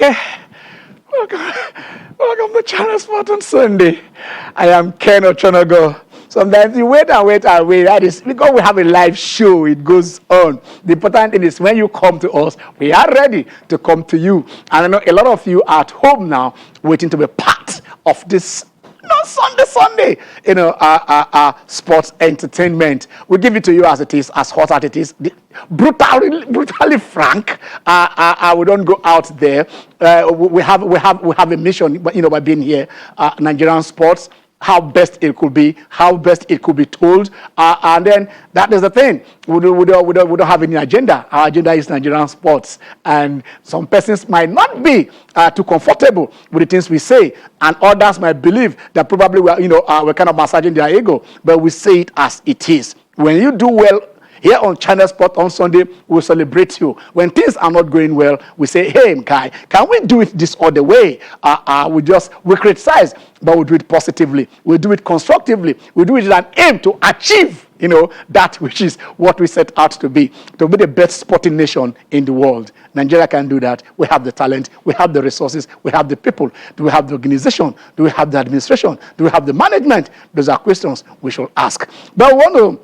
Okay, welcome to Channel Sport on Sunday. I am Ken Ochonogo. Sometimes you wait. That is because we have a live show. It goes on. The important thing is when you come to us, we are ready to come to you. And I know a lot of you are at home now, waiting to be part of this. Sunday, sports entertainment. We give it to you as it is, as hot as it is. Brutally frank. We don't go out there. We have a mission, but by being here, Nigerian sports. How best it could be, told, and then that is the thing. We don't have any agenda. Our agenda is Nigerian sports, and some persons might not be too comfortable with the things we say, and others might believe that probably we're kind of massaging their ego, but we say it as it is. When you do well here on Channel Sport on Sunday, we'll celebrate you. When things are not going well, we say, hey, guy, can we do it this other way? We criticize, but we do it positively. We do it constructively. We do it with an aim to achieve, that which is what we set out to be the best sporting nation in the world. Nigeria can do that. We have the talent. We have the resources. We have the people. Do we have the organization? Do we have the administration? Do we have the management? Those are questions we should ask. But I want to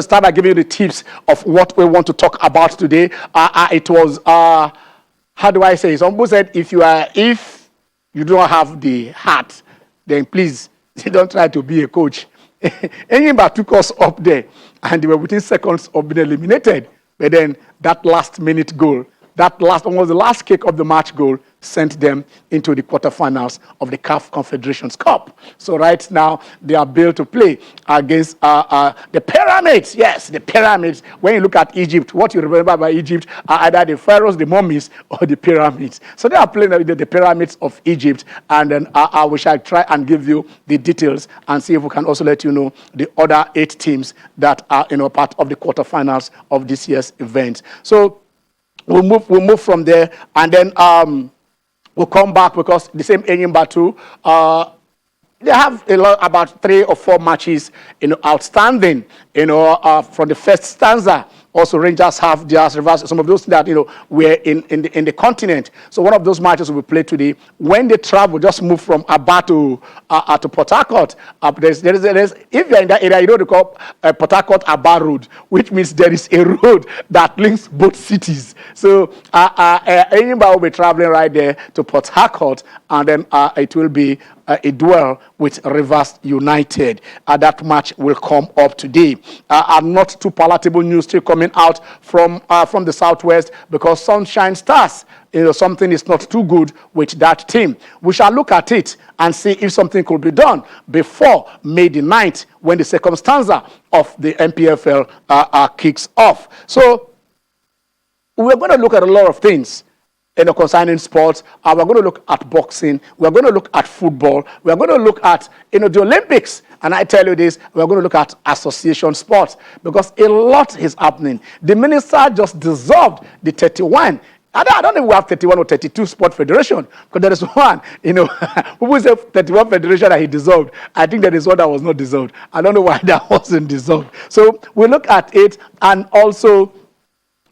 start by giving you the tips of what we want to talk about today. It was, how do I say it? Someone said, if you don't have the heart, then please don't try to be a coach. Enyimba took us up there, and they were within seconds of being eliminated. But then that last-minute goal, almost the last kick of the match goal, sent them into the quarterfinals of the CAF Confederations Cup. So right now, they are built to play against the pyramids. Yes, the pyramids. When you look at Egypt, what you remember by Egypt are either the pharaohs, the mummies, or the pyramids. So they are playing the pyramids of Egypt, and then we shall try and give you the details and see if we can also let you know the other 8 teams that are part of the quarterfinals of this year's event. So we'll move from there, and then we'll come back because the same Enyimba too. They have about 3 or 4 matches, outstanding, from the first stanza. Also, Rangers have theirs reversed. Some of those that, were in the continent. So one of those matches will be played today. When they travel, just move from Aba to Port Harcourt. If you're in that area, they call Port Harcourt-Aba Road, which means there is a road that links both cities. So anybody will be traveling right there to Port Harcourt, and then it will be a duel with Rivers United. That match will come up today. Not too palatable news still coming out from the southwest, because Sunshine Stars, something is not too good with that team. We shall look at it and see if something could be done before May the 9th, when the second stanza of the MPFL kicks off. So we're going to look at a lot of things concerning sports. We're going to look at boxing. We're going to look at football. We're going to look at the Olympics. And I tell you this, we're going to look at association sports, because a lot is happening. The minister just dissolved the 31. I don't know if we have 31 or 32 sport federation, because there is one, who say 31 federation that he dissolved. I think there is one that was not dissolved. I don't know why that wasn't dissolved. So we look at it, and also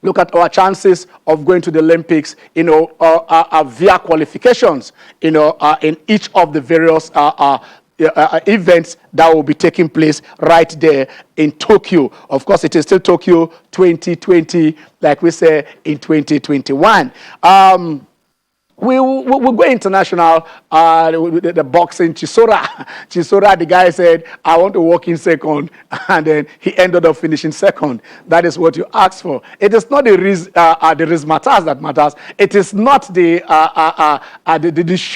look at our chances of going to the Olympics, via qualifications, in each of the various events that will be taking place right there in Tokyo. Of course, it is still Tokyo 2020, like we say, in 2021. We'll go international. The boxing, Chisora, the guy said, I want to walk in second, and then he ended up finishing second. That is what you asked for. It is not the razzmatazz that matters. It is not the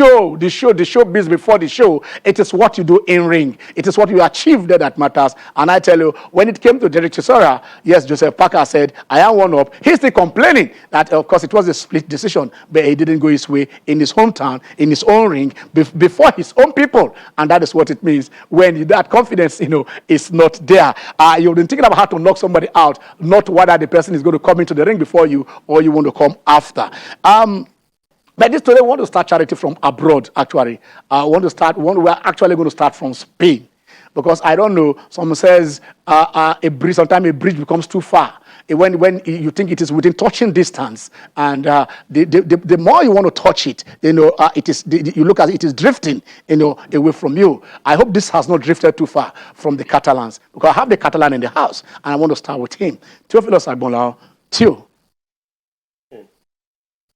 showbiz before the show. It is what you do in ring. It is what you achieve there that matters. And I tell you, when it came to Derek Chisora, yes, Joseph Parker said, I am one up. He's still complaining that, of course, it was a split decision, but he didn't go his way in his hometown, in his own ring, before his own people. And that is what it means when that confidence, is not there. You've been thinking about how to knock somebody out, not whether the person is going to come into the ring before you or you want to come after. But this today, we want to start charity from abroad, actually. We're actually going to start from Spain. Because I don't know, someone says sometimes a bridge becomes too far. when you think it is within touching distance, and the more you want to touch it, it is you look at it is drifting, away from you. I hope this has not drifted too far from the Catalans, because I have the Catalan in the house, and I want to start with him. Theophilus Agbonlao, Theo.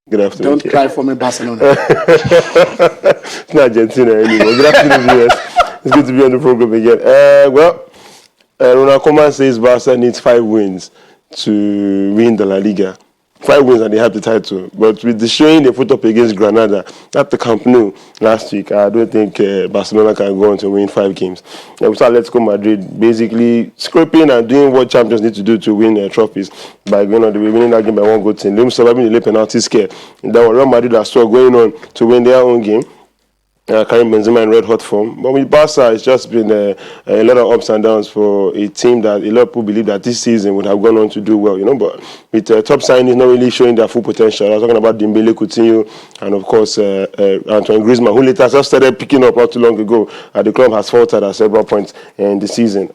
Good afternoon. Don't cry for me, Barcelona. It's not Argentina anymore. Good afternoon, viewers. It's good to be on the program again. Ronald Koeman says Barca needs 5 wins to win the La Liga. 5 wins and they have the title. But with the showing they put up against Granada at the Camp Nou last week, I don't think Barcelona can go on to win 5 games. We saw Atletico Madrid basically scraping and doing what champions need to do to win trophies by going on the way, winning that game by 1 goal. They were surviving the late penalty scare. That was Real Madrid as well going on to win their own game. Karim Benzema in red hot form. But with Barca, it's just been a lot of ups and downs for a team that a lot of people believe that this season would have gone on to do well, But with top signings not really showing their full potential. I was talking about Dembele, Coutinho, and of course Antoine Griezmann, who later just started picking up not too long ago. The club has faltered at several points in the season.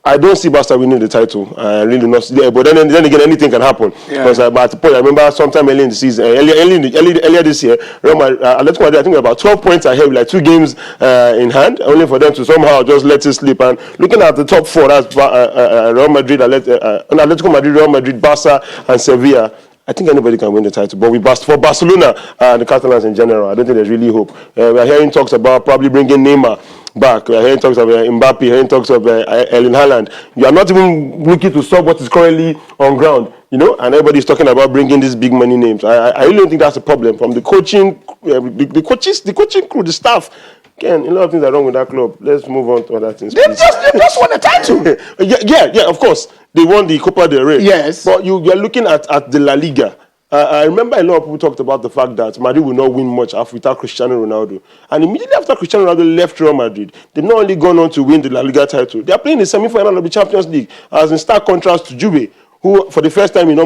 I don't see Barca winning the title. I really not see it. But then again, anything can happen. Because at the point, I remember sometime early in the season, earlier this year, Atletico Madrid, I think about 12 points ahead with like 2 games in hand, only for them to somehow just let it slip. And looking at the top 4, that's Real Madrid, Atletico Madrid, Real Madrid, Barca, and Sevilla. I think anybody can win the title, but for Barcelona and the Catalans in general, I don't think there's really hope. We are hearing talks about probably bringing Neymar back. We are hearing talks of Mbappe, hearing talks of Erling Haaland. You are not even looking to stop what is currently on ground, and everybody's talking about bringing these big money names. I really don't think that's a problem. From the coaching, the coaching crew, the staff. Again, a lot of things are wrong with that club. Let's move on to other things. They just won the title. yeah, of course. They won the Copa del Rey. Yes. But you're looking at the La Liga. I remember a lot of people talked about the fact that Madrid will not win much without Cristiano Ronaldo. And immediately after Cristiano Ronaldo left Real Madrid, they've not only gone on to win the La Liga title, they are playing the semi-final of the Champions League, as in stark contrast to Juve, who for the first time in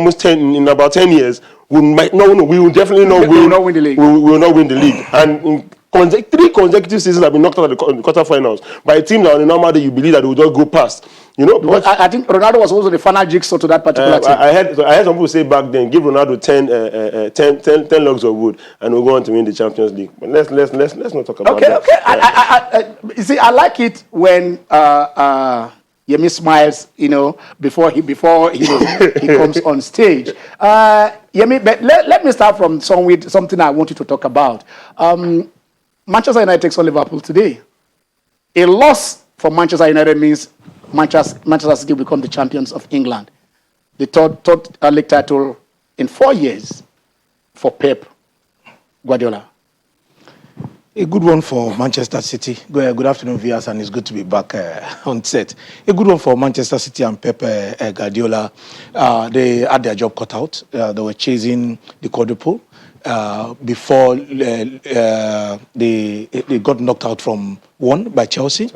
about 10 years, we will definitely not win. We will not win the league. We will not win the league. And in 3 consecutive seasons have been knocked out of the quarterfinals by a team that on a normal day you believe that they will just go past. Because I think Ronaldo was also the final jigsaw to that particular team. I heard some people say back then, give Ronaldo 10 logs of wood, and we'll go on to win the Champions League. But let's not talk about that. Okay. You see, I like it when Yemi smiles, before he comes on stage. Yemi, but let me start from something I want you to talk about. Manchester United takes on Liverpool today. A loss for Manchester United means Manchester City will become the champions of England. The third league title in 4 years for Pep Guardiola. A good one for Manchester City. Good afternoon, viewers, and it's good to be back on set. A good one for Manchester City and Pep Guardiola. They had their job cut out. They were chasing the quadruple before they got knocked out from 1 by Chelsea.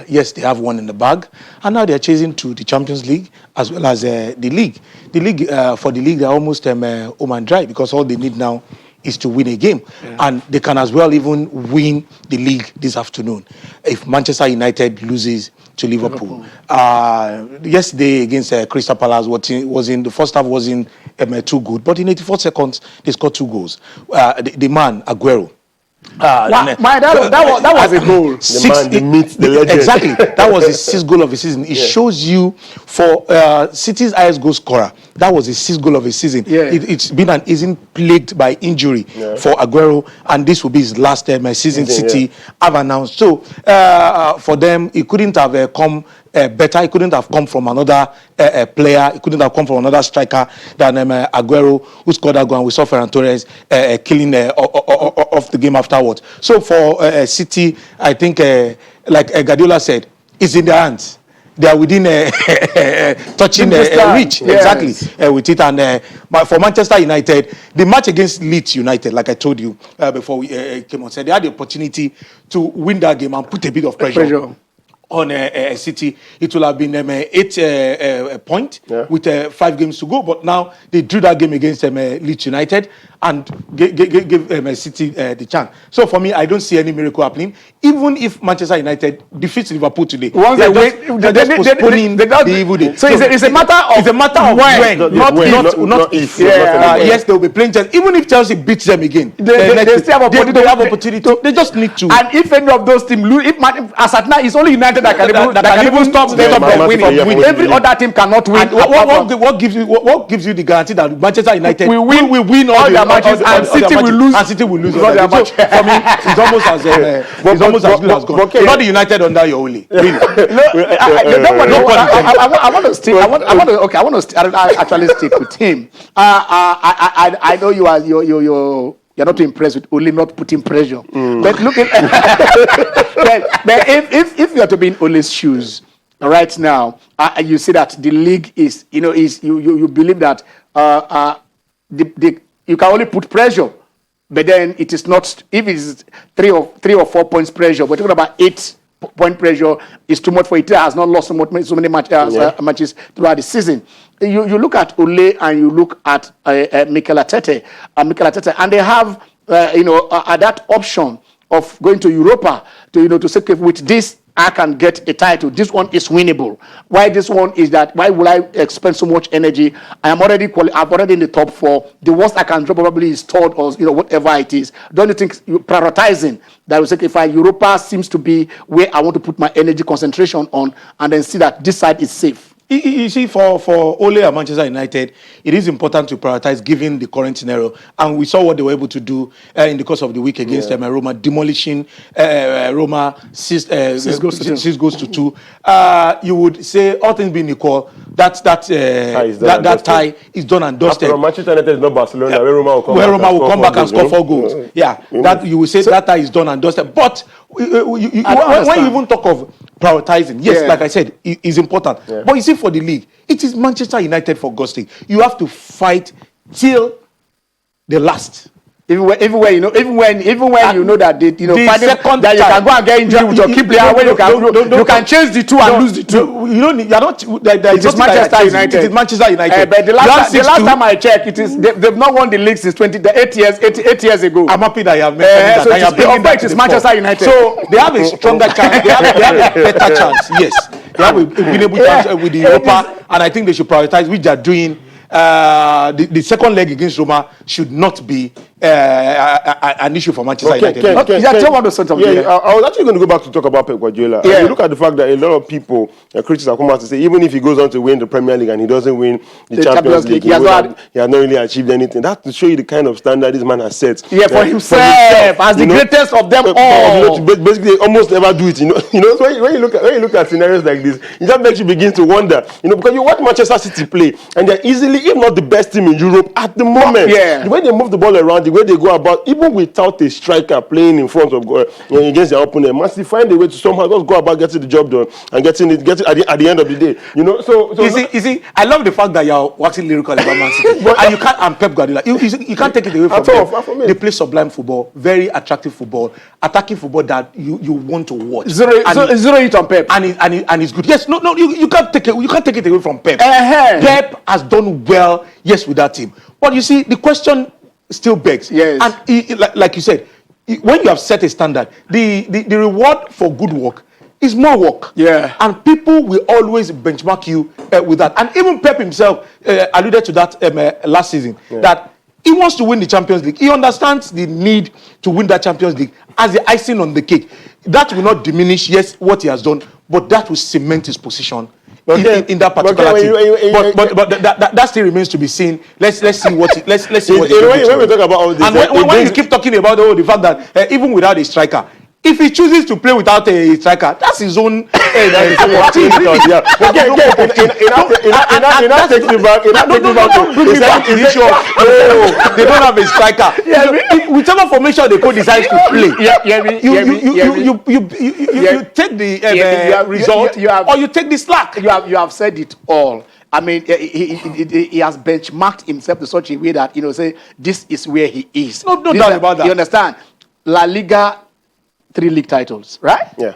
Yes, they have 1 in the bag, and now they are chasing to the Champions League as well as the league. The league for the league, they're almost home and dry, because all they need now is to win a game. And they can as well even win the league this afternoon if Manchester United loses to Liverpool. Yesterday against Crystal Palace, was in the first half wasn't too good, but in 84 seconds they scored 2 goals. The man Aguero. That was a goal. The legend. Exactly. That was his 6th goal of the season. It shows you, for City's highest goal scorer, that was his 6th goal of the season. It's been an season plagued by injury for Aguero, and this will be his last season. City have announced. So for them, it couldn't have come better. It couldn't have come from another player. It couldn't have come from another striker than Aguero, who scored that goal. And we saw Ferran Torres killing off the game afterwards. So for City, I think, like Guardiola said, it's in their hands. They are within touching reach, exactly, with it. And for Manchester United, the match against Leeds United, like I told you before we came on, said they had the opportunity to win that game and put a bit of pressure on City, it will have been 8 points with 5 games to go. But now they drew that game against Leeds United and gave City the chance. So for me, I don't see any miracle happening. Even if Manchester United defeats Liverpool today, they're just postponing the evil day. So it's a matter of when, not if. Yes, they will be playing Chelsea. Even if Chelsea beats them again, they still have opportunity. They just need to. And if any of those teams lose, as at now, it's only United that can even stop them from winning. Every other team cannot win. What gives you the guarantee that Manchester United will win all their matches and City will lose? And City will lose all their matches. For me, it's almost as good as gone. Okay. Not the United under your only. Really. I want to stick. I want to actually stick with him. I know you're not impressed with Ole not putting pressure. But look at but if you are to be in Ole's shoes right now, you see that the league is you believe that you can only put pressure, but then it is not. If it is 3 or 4 points pressure, we're talking about 8-point pressure is too much for it. It has not lost so many matches throughout the season. You look at Ole and you look at Mikel Arteta, and they have that option of going to Europa to say, okay, with this I can get a title. This one is winnable. Why this one is that? Why will I expend so much energy? I'm already in the top 4. The worst I can drop probably is third or whatever it is. Don't you think prioritizing that will say, if Europa seems to be where I want to put my energy concentration on, and then see that this side is safe? You see, for Ole and Manchester United, it is important to prioritize given the current scenario. And we saw what they were able to do in the course of the week against Roma, demolishing Roma 6 goals to 2. You would say, all things being equal, that tie is done and dusted. After Manchester United is not Barcelona, where Roma will come back and score 4 goals. That you will say that tie is done and dusted. But when you even talk of prioritizing, yes, like I said, it is important. But you see, for the league, it is Manchester United, for God's sake. You have to fight till the last. Even when you know that second that you can go and get injured with your key player, when you can change the 2 and lose the 2. You're not. It is Manchester United. It is Manchester United. But the last time I checked, they've not won the league since 8 years ago. I'm happy that you have mentioned that. It is Manchester United. So they have a stronger chance. They have a better chance. Yes, they have a winnable chance with the Europa, and I think they should prioritize, which they are doing. The second leg against Roma should not be an issue for Manchester United. I was actually going to go back to talk about Pep Guardiola. And you look at the fact that a lot of people, critics have come out to say, even if he goes on to win the Premier League and he doesn't win the Champions League, he has not really achieved anything. That's to show you the kind of standard this man has set. For himself, as the greatest of them all. Basically, they almost never do it. So when you look at scenarios like this, it just makes you begin to wonder. Because you watch Manchester City play, and they're easily, if not the best team in Europe at the moment. The way they move the ball around, the way they go about, even without a striker playing in front of against their opponent, must find a way to somehow just go about getting the job done and getting it at the end of the day. So you see, I love the fact that you're waxing lyrical about Man City, and you can't. And Pep Guardiola, you can't take it away from them. They play sublime football, very attractive football, attacking football that you want to watch. Zero it on Pep, and it's good. Yes, no, you can't take it away from Pep. Pep has done well, yes, with that team. But you see, the question still begs. Yes. And like you said, when you have set a standard, the reward for good work is more work. Yeah. And people will always benchmark you with that. And even Pep himself alluded to that last season, that he wants to win the Champions League. He understands the need to win that Champions League as the icing on the cake. That will not diminish, yes, what he has done, but that will cement his position in that particular team. But that still remains to be seen. Let's see what let's see what when we talk about all this, and when you keep talking about the fact that even without a striker, if he chooses to play without a striker, that's his own. Takes me back. The issue of they don't have a striker. Whichever formation the coach decides to play, you take the result, or you take the slack. You have said it all. I mean, he has benchmarked himself to such a way that say this is where he is. No doubt about that. You understand? La Liga, 3 league titles, right? Yeah.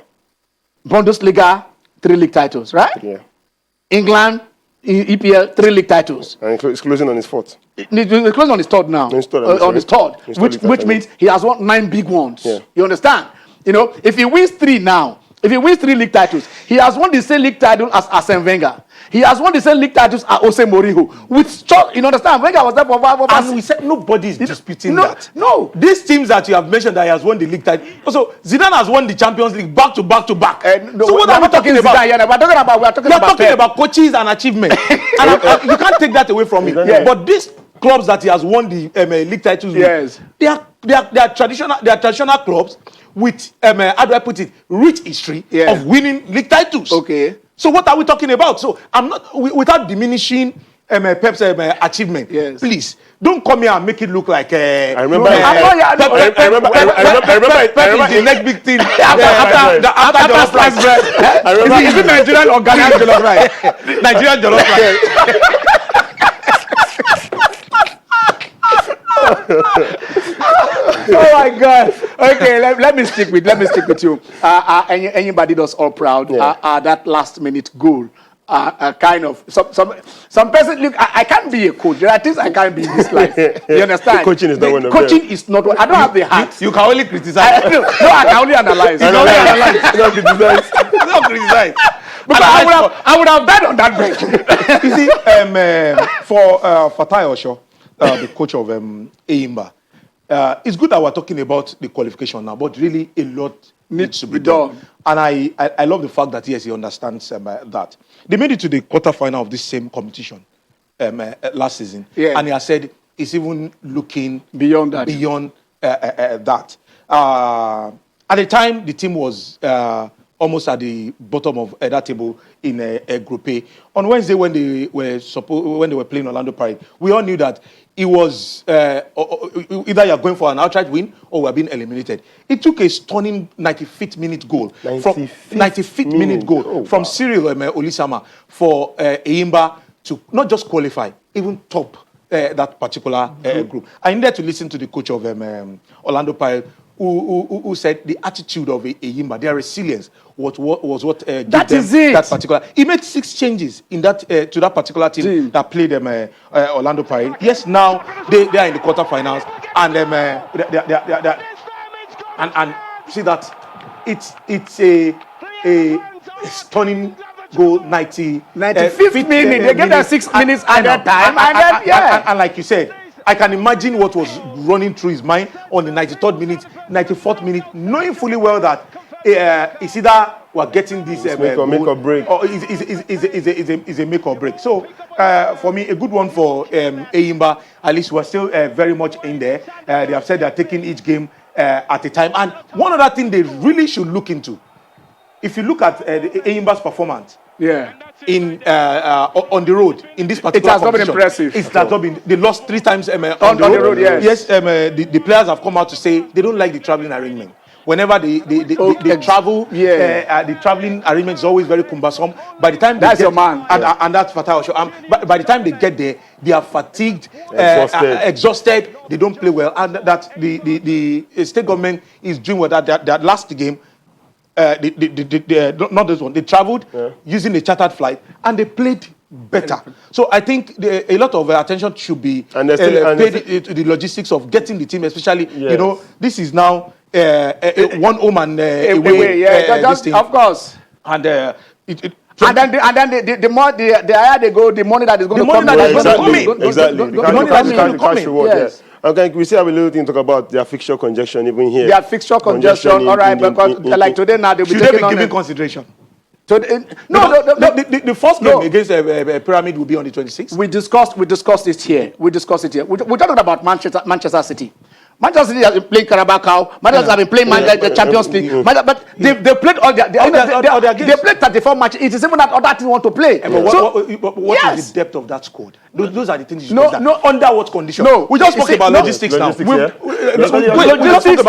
Bundesliga, 3 league titles, right? Yeah. England, EPL, 3 league titles. And it's closing on his 4th. He's closing on his 3rd now. On his 3rd, which means he has won 9 big ones. Yeah. You understand? You know, if he wins 3 now, if he wins 3 league titles, he has won the same league title as Arsene Wenger. He has won the same league titles as Jose Mourinho. You understand? Wenger was there for 5 years. And we said nobody is disputing that. No. These teams that you have mentioned that he has won the league title. Also, Zidane has won the Champions League back to back to back. So what are we talking about? We're talking about coaches and achievement. And you can't take that away from me. Yeah. But these clubs that he has won the league titles yes. with, they are traditional clubs with how do I put it, rich history of winning league titles. Okay. So what are we talking about? So I'm not without diminishing Pep's achievement. Yes. Please don't come here and make it look like. I remember. Pep is the next big thing after jollof rice. Is it Nigerian or Ghanaian jollof rice? Nigerian jollof rice. Oh my God! Okay, let me stick with you. Anybody does all proud. That last minute goal. Kind of some person. Look, I can't be a coach. There are things I can't be in this life. You understand? Coaching is not one of them. Coaching is not. I don't have the heart. You can only criticize. No, I can only analyze. You can only analyze. Not criticize. Because I would have died on that bench. You see, for Fatai Osho, the coach of Enyimba, it's good that we're talking about the qualification now, but really a lot needs to be done. And I love the fact that, yes, he understands that. They made it to the quarterfinal of this same competition last season. Yeah. And he has said it's even looking beyond that. At the time, the team was almost at the bottom of that table in Group A. On Wednesday, when they were playing Orlando Pirates, we all knew that it was either you're going for an outright win or we're being eliminated. It took a stunning 95th minute goal. 95th minute goal from Cyril Olisama for Enyimba to not just qualify, even top that particular group. I needed to listen to the coach of Orlando Pirates, who said the attitude of Enyimba, their resilience was what gave them that particular. He made 6 changes in that to that particular team that played Orlando Pirates. Yes, now they are in the quarterfinals, and and see that it's a stunning goal. 95th minute. They get that 6 minutes at that time, and like you said, I can imagine what was running through his mind on the 93rd minute, 94th minute, knowing fully well that it's either we're getting this make or break, or is a make or break. So for me, a good one for Enyimba. At least we're still very much in there. They have said they're taking each game at a time. And one other thing they really should look into, if you look at Enyimba's performance, in on the road in this particular it has not been impressive. It has not been. They lost 3 times on the road. Yes, the players have come out to say they don't like the traveling arrangement. Whenever they travel, the traveling arrangement is always very cumbersome. By the time that's your man, and that's Fatai Osho. By the time they get there, they are fatigued, exhausted. They don't play well, and that the state government is doing with that last game. Not this one. They traveled using a chartered flight, and they played better. So I think a lot of attention should be paid to the logistics of getting the team, especially this is now one home and away. Of course. And then the more the higher they go, the money that is going to come in. Exactly. The cash reward. Yes. Okay, we still have a little thing to talk about their fixture congestion even here. Their fixture congestion, all right, because like today now they'll be taking on giving consideration. The first game against Pyramid will be on the 26th. We discussed it here. We're talking about Manchester City. Manchester City has been playing Carabao Cup. Manchester have been playing the Champions League. But they played all their games. They played 34 matches. It is even that other team want to play. What is the depth of that squad? Those are the things you should consider. No, under what condition? No, we just spoke about logistics now.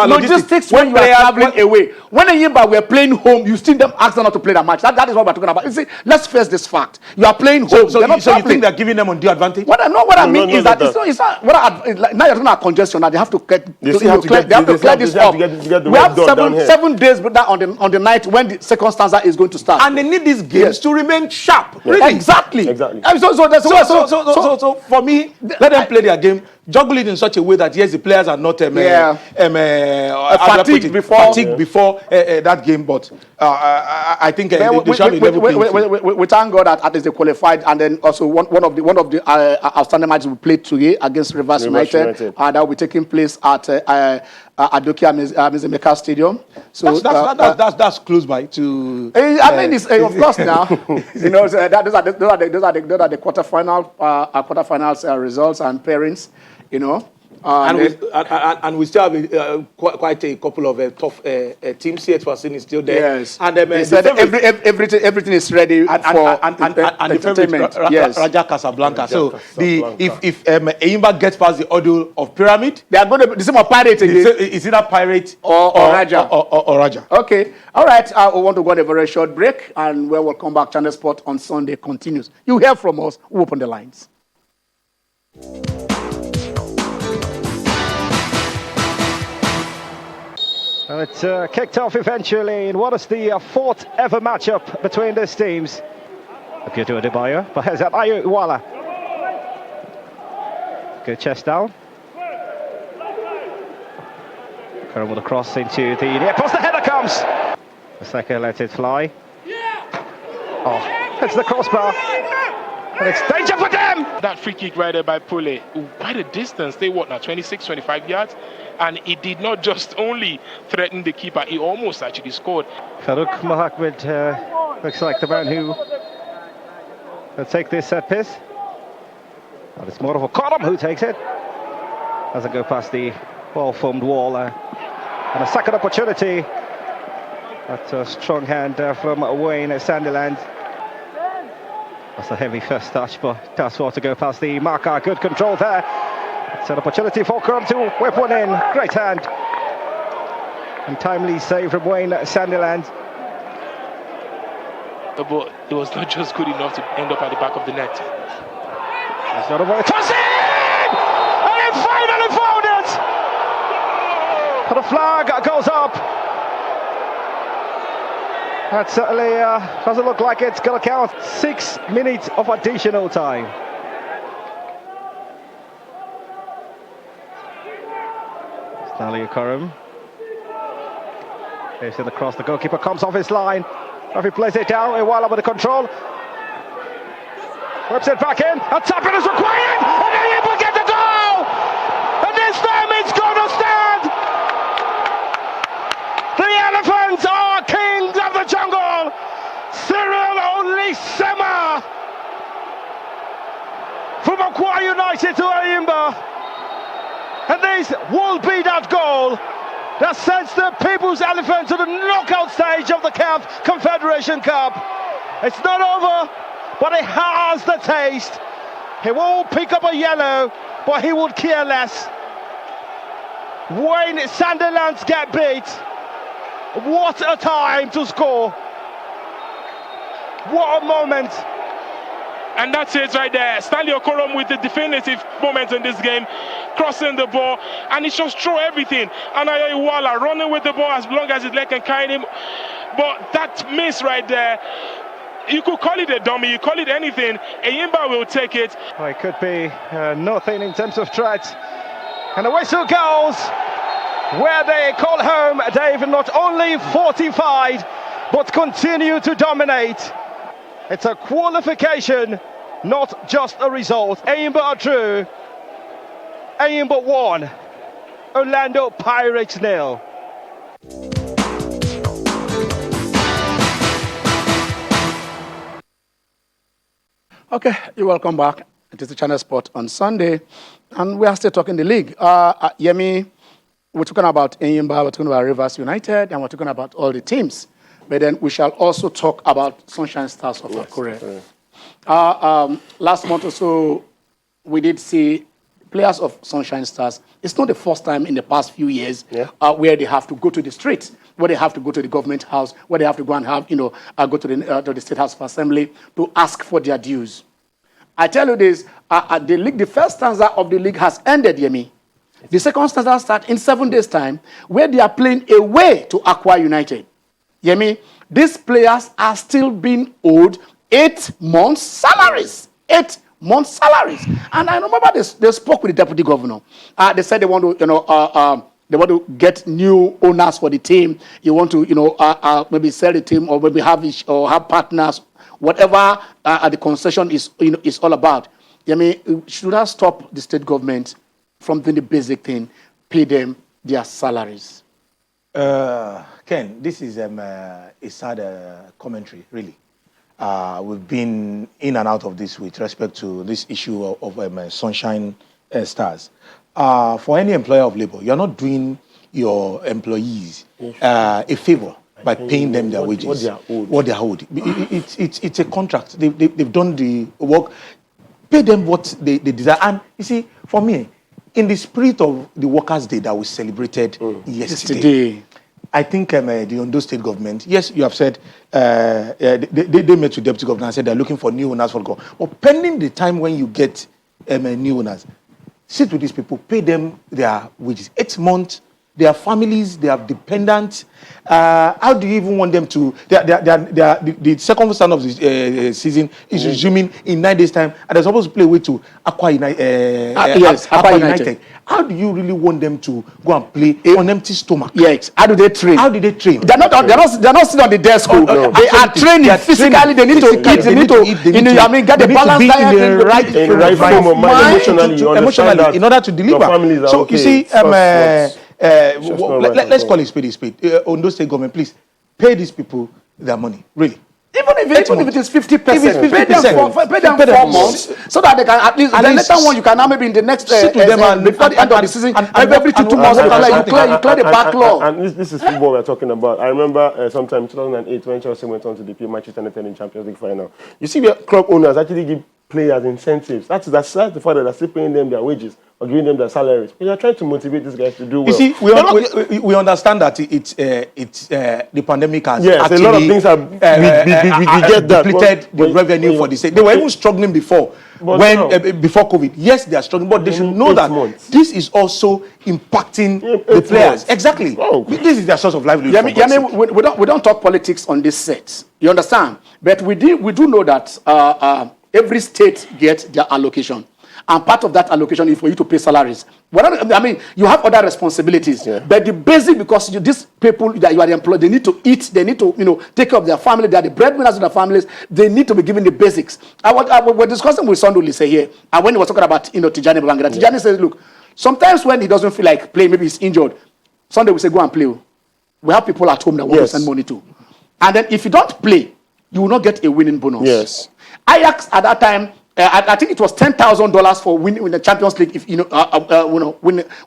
Logistics when you are traveling away. When Enyimba were playing home, you still them ask them not to play that match. That is what we're talking about. You see, let's face this fact. You are playing home. So you think they're giving them undue advantage? What I mean is that it's not. Now you're talking about congestion. Now they have to clear this up. We have 7 days on the night when the second stanza is going to start, and they need these games to remain sharp. Really? Exactly. So for me, let them play their game, juggle it in such a way that yes, the players are not fatigued before that game. But I think they shall be level playing. We thank God that at least they qualified, and then also one of the outstanding matches we played today against Rivers United, that will be taking place at Adokia Mizemeka Stadium. So that's close by to. I mean, it's, of course now. You know, those are the quarterfinals results and pairings. You know. And we still have quite a couple of tough teams here. Etwasini is still there. Yes. And everything is ready for the favorite, Raja Casablanca. So if Enyimba gets past the ordeal of Pyramid, they are going to the same Pirate again. Is it a Pirate or Raja? Or Raja? Okay. All right. We want to go on a very short break, and when we'll come back, Channel Sport on Sunday continues. You hear from us. We'll open the lines. And it's kicked off eventually in what is the fourth ever matchup between these teams. Appear to Adebayo, but here's Ayo Iwala. Good chest down. Curran with a cross into the near post. The header comes. Saka lets it fly. Oh, it's the crossbar. And it's danger for them. That free kick right there by Pule, quite a distance. They what now, 26, 25 yards? And it did not just only threaten the keeper, he almost actually scored. Farouk Mohammed looks like the man who will take this set piece. Well, it's more of a column who takes it. Doesn't go past the well-formed wall. And a second opportunity. That's a strong hand from Wayne Sandiland. That's a heavy first touch, but does well to go past the marker. Good control there. It's an opportunity for Curran to whip one in. Great hand. And timely save from Wayne Sandiland. But it was not just good enough to end up at the back of the net. It's not a way. Toss in! And it finally found it! But the flag goes up. That certainly doesn't look like it's going to count. 6 minutes of additional time. Stanley Curran. Here's in the cross. The goalkeeper comes off his line. Referee plays it down. Iwala with the control. Whips it back in. A tapping is required. And Enyimba get the goal! And this time it's going to stand! The Elephants are kings of the jungle! Cyril Olisema from Akwa United to Enyimba. And this will be that goal that sends the People's Elephant to the knockout stage of the CAF Confederation Cup. It's not over, but it has the taste. He won't pick up a yellow, but he would care less. Wayne Sandilands get beat. What a time to score. What a moment. And that's it right there. Stanley Okorom with the definitive moment in this game, crossing the ball, and he just throw everything. And Ayo Iwala running with the ball as long as his leg can carry him. But that miss right there, you could call it a dummy, you call it anything. Enyimba will take it. Well, it could be nothing in terms of threat. And the whistle goes where they call home. They've not only fortified, but continue to dominate. It's a qualification, not just a result. Enyimba are true. Enyimba 1, Orlando Pirates 0. Okay, you're welcome back. It is the Channel Sport on Sunday, and we are still talking the league. Yemi, we're talking about Enyimba, we're talking about Rivers United, and we're talking about all the teams. But then we shall also talk about Sunshine Stars of Akure. Last month or so, we did see players of Sunshine Stars. It's not the first time in the past few years where they have to go to the streets, where they have to go to the government house, where they have to go and have, go to the State House of Assembly to ask for their dues. I tell you this, the league, the first stanza of the league has ended, Yemi. The second stanza starts in 7 days' time, where they are playing away to Aqua United. Yemi, these players are still being owed 8 months' salaries. 8 months' salaries. And I remember they spoke with the deputy governor. They said they want to, they want to get new owners for the team. You want to, maybe sell the team or maybe have partners, whatever the concession is, is all about. Yemi, should I stop the state government from doing the basic thing, pay them their salaries? Ken, this is a sad commentary, really. We've been in and out of this with respect to this issue of Sunshine Stars. For any employer of labor, you're not doing your employees a favor by paying them their wages, what they are owed. It's a contract. They've done the work. Pay them what they desire. And you see, for me, in the spirit of the Workers' Day that we celebrated yesterday, I think the Ondo State government, yes, you have said, they met with Deputy Governor and said they're looking for new owners for the government. But pending the time when you get new owners, sit with these people, pay them their wages. 8 months, their families, they are dependents. How do you even want them to? The second stand of the season is resuming in 9 days' time, and they're supposed to play away to Aqua United. Aqua United. How do you really want them to go and play on empty stomach? Yes. How do they train? How do they train? They're not sitting on the desk. They are training physically. They need to eat. They need to get the balance diet in the right frame of mind, emotionally, in order to deliver. So you see, let's call it spade. Ondo State government, please pay these people their money, really. Even if it is 50%, pay them 4 months so that they can at least. Then later on, you can now maybe in the next before the end of the season, every 2 months you clear the backlog. And this is football we're talking about. I remember sometime 2008 when Chelsea went on to defeat Manchester United in Champions League final. You see, where club owners actually give players incentives. That's the fact that they're still paying them their wages or giving them their salaries. We are trying to motivate these guys to do well. You see, we understand that it's the pandemic has actually, a lot of things have we get that depleted the revenue for the state. They were even struggling before before COVID. Yes, they are struggling, but they should know that this is also impacting the players. Exactly. Oh. This is their source of livelihood. We don't talk politics on this set. You understand? But we do know that every state gets their allocation. And part of that allocation is for you to pay salaries. You have other responsibilities. Yeah. But the basic, because these people that you are employed, they need to eat, they need to take care of their family, they are the breadwinners of their families, they need to be given the basics. We're discussing with Sandu Lise here, and when he was talking about Tijani Babangida, Tijani says, look, sometimes when he doesn't feel like playing, maybe he's injured, Sunday we say, go and play. We have people at home that want to send money to. And then if you don't play, you will not get a winning bonus. Yes. Ajax at that time, I think it was $10,000 for winning the Champions League. If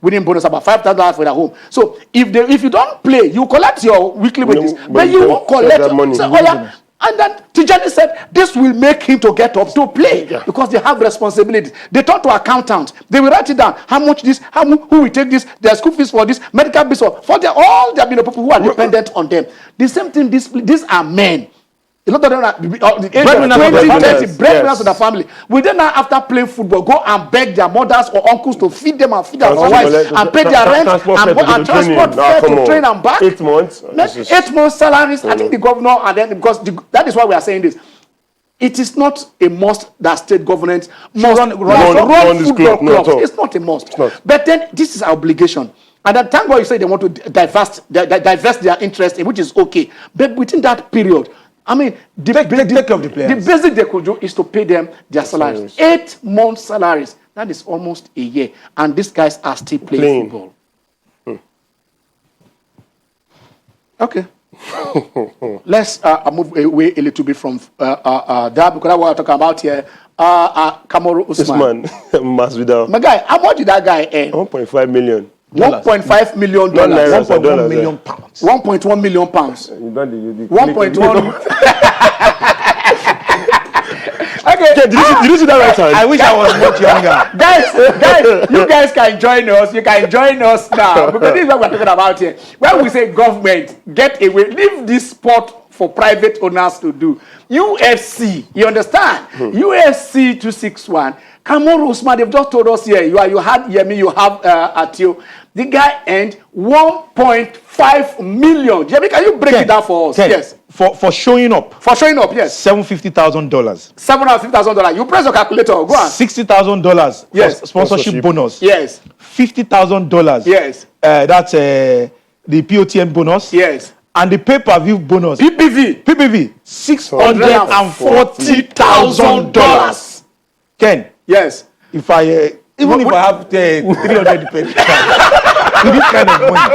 winning bonus, about $5,000 for their home. So if you don't play, you collect your weekly wages, but you won't collect that money. And then Tijani said this will make him to get up to play because they have responsibilities. They turn to accountants. They will write it down. How much this? Who will take this? Their school fees for this, medical bills for all the people who are dependent on them. The same thing. These are men. A lot of them are the age of 20, 30 breadwinners of the family. Will they now, after playing football, go and beg their mothers or uncles to feed them and feed their wives and pay their rent and transport fare to train and back? 8 months. 8 months salaries. I think the governor, and then because that is why we are saying this. It is not a must that state government must run football clubs. It's not a must. But then this is our obligation. And then thank God you say they want to divest their interest, which is okay. But within that period, the basic they could do is to pay them their salaries. 8 months salaries. That is almost a year. And these guys are still playing football. Okay. Let's move away a little bit from that, because what we're talking about here, Kamaru Usman. Masvidal. My guy, how much did that guy earn? 1.5 million. $1.5 million. 1.1 million pounds. 1.1 million pounds. 1.1. Okay. Did you see that right hand? I wish I was much younger. Guys, you guys can join us. You can join us now because this is what we're talking about here. When we say government, get away, leave this sport for private owners to do. UFC, you understand? UFC 261. Kamoru Usman, they've just told us here. You had Yemi, you have Atio. The guy earned 1.5 million. Yemi, can you break it down for us? Yes. For showing up. For showing up, yes. $750,000. $750,000. You press your calculator. Go on. $60,000. Yes. For sponsorship bonus. Yes. $50,000. Yes. That's the POTN bonus. Yes. And the pay-per-view bonus. PPV. $640,000. Ken. Yes. If I even if I have 300 dependents, this kind of money.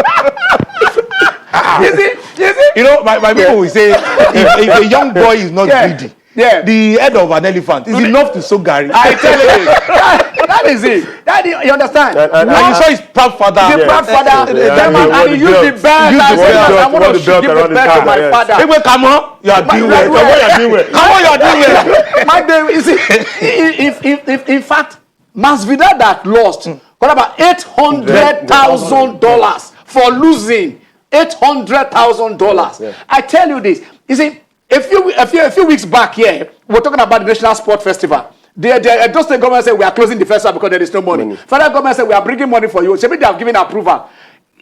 Is it? You know, my people will say if a young boy is not greedy, the head of an elephant is enough to sow Gary. I tell you, that is it. You understand? And you saw his proud father. The proud father, and he used the belt. I want to give the belt to my father. Hey, come on, you are doing well. Come on, you are doing well. My baby, you see, if in fact, Masvidal that lost got about $800,000 for losing $800,000. I tell you this. You see, a few weeks back here, we're talking about the National Sport Festival. The state government said we are closing the festival because there is no money. Federal government said we are bringing money for you. So maybe they have given approval.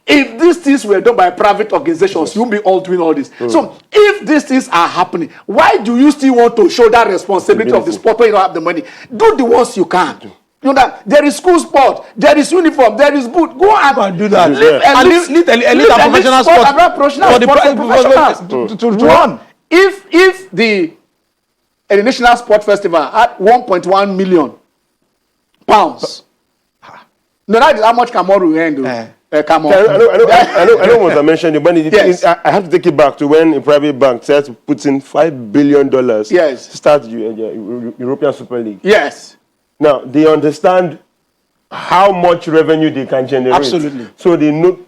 If these things were done by private organizations, you won't be all doing all this. So if these things are happening, why do you still want to show that responsibility of the sport when you don't have the money? Do the ones you can. You know that there is school sport, there is uniform, there is boot. Go and do that. Leave elite and professional sport to run. If the National Sport Festival had 1.1 million pounds, no, that is how much Kamoru earned. Come on. I know what I mentioned, but I have to take it back to when a private bank said to put in $5 billion to start European Super League. Yes. Now, they understand how much revenue they can generate. Absolutely. So they know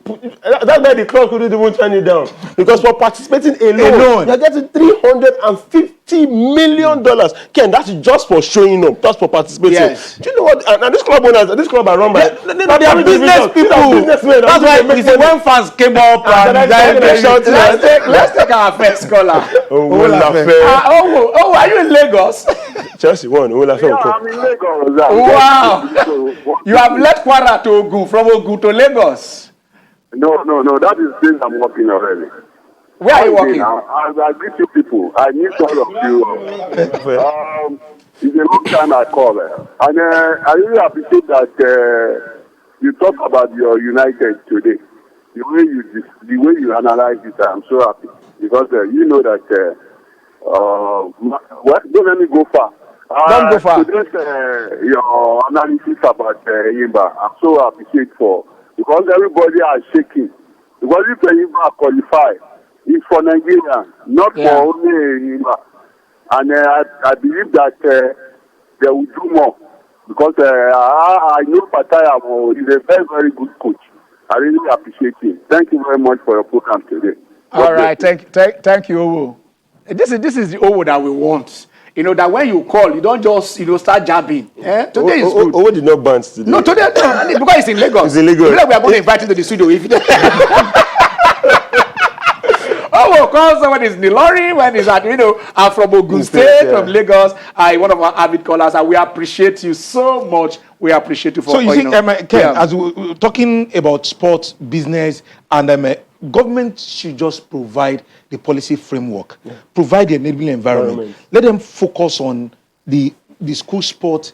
that's why the club couldn't even turn it down. Because for participating alone. You're getting $350 million. Ken, that's just for showing up, just for participating. Yes. Do you know what? And this club owners, this club are run by they are business people. That's why when fans came up let's take our first caller. Oh, are you in Lagos? Chelsea won. I'm in Lagos. Wow. You have left Kwara to Ogun, from Ogun to Lagos. No. That is things I'm working already. Where are you working? I greet you people. I need all of you. It's a long time I call. And I really appreciate that you talk about your United today. The way you analyze it, I'm so happy. Because you know that, don't let me go far. Don't go far. Today's, your analysis about Enyimba, I'm so appreciate for. Because everybody are shaking. Because if Enyimba qualify, it's for Nigeria, not for only Enyimba. And I believe that they will do more. Because I know Pataya is a very, very good coach. I really appreciate him. Thank you very much for your program today. All right, thank you, Owo. This is the Owo that we want. You know that when you call, you don't just start jabbing. Today is good. Owo did not bounce today. No, today because it's in Lagos. It's in Lagos. We are going to invite him to the studio if Owo calls someone is Nilori when he's at I'm from Ogun State, from Lagos. One of our avid callers, and we appreciate you so much. We appreciate you for. So you see, Ken, as we're talking about sports business, and government should just provide the policy framework, provide the enabling environment. Let them focus on the school sport.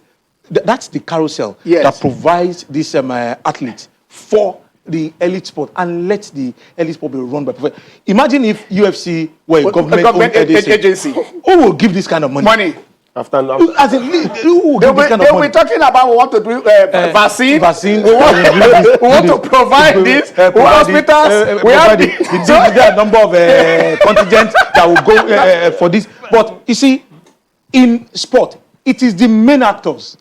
That's the carousel that provides this athletes for the elite sport, and let the elite sport be run by professionals. Imagine if UFC were a government agency. Who will give this kind of money? After now, as in, who will give this kind of money? We're talking about we want to do vaccine. We want to provide this. Hospitals. We have the number of contingents that will go for this. But you see, in sport, it is the main actors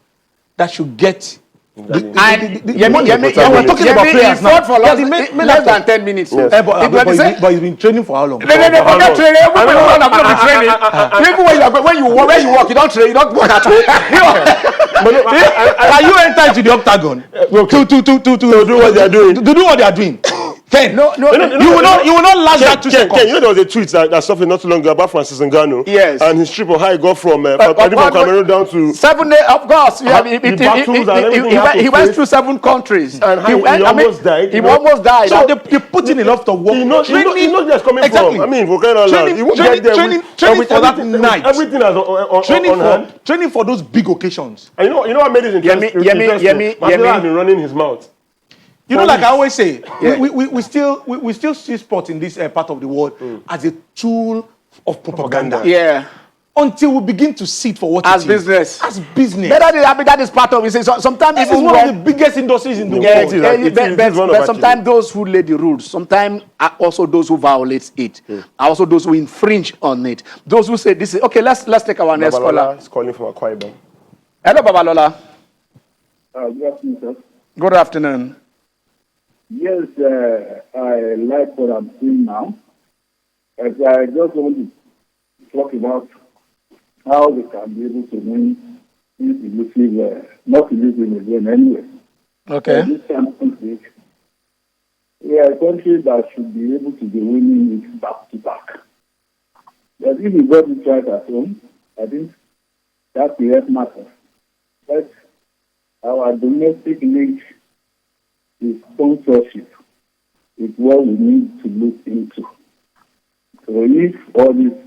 that should get And we're talking about players now. For less than 10 minutes. Yes. But he's been training for how long? Forget training. Even when you walk, you don't train. You don't walk at all. Are you enter into the octagon to do what they are doing? To do what they are doing. Ken, you will not last that 2 seconds. Ken, you know there was a tweet that suffered not too long ago about Francis Ngannou. Yes. And his trip of how he got from Cameroon down to 7 days. Of course, he went through 7 countries. And he almost died. He almost died. So they put in a lot of work. He knows where that's coming from. I mean, for crying out loud. He won't get there training for that night. Everything is on hand. Training for those big occasions. And you know what made it interesting? Mandela has been running his mouth. You know, like I always say, we still see sports in this part of the world as a tool of propaganda. Yeah. Until we begin to see it for what as it is. Business. As business. That is part of it. So sometimes this is one of the biggest industries in the world. But sometimes those who lay the rules, sometimes are also those who violate it, are also those who infringe on it. Those who say this is okay. Let's take our next caller. Is calling from Akwa Ibom. Hello, Babalola. Good afternoon, sir. Good afternoon. Yes, I like what I'm seeing now. As I just want to talk about how we can be able to win this elusive, not elusive again anyway. Okay. This Champions League, we are a country that should be able to be winning it back to back. But if we got it right at home, I think that's the help matter. But our domestic league is sponsorship is what we need to look into. So if all these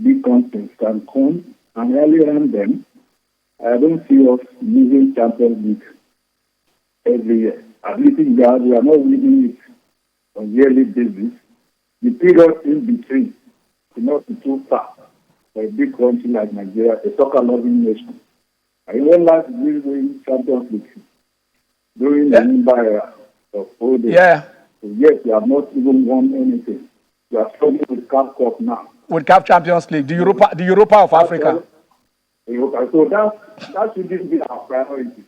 big companies can come and rally around them, I don't see us losing Champions League every year. At least we are not winning it on a yearly basis. The period in between is not too far for a big country like Nigeria, a soccer-loving nation. I even like winning Champions League during the Enyimba era of old days. Yeah. So yes, we have not even won anything. We are struggling with CAF Cup now. With CAF Champions League, the Europa of Africa. So that shouldn't be our priority.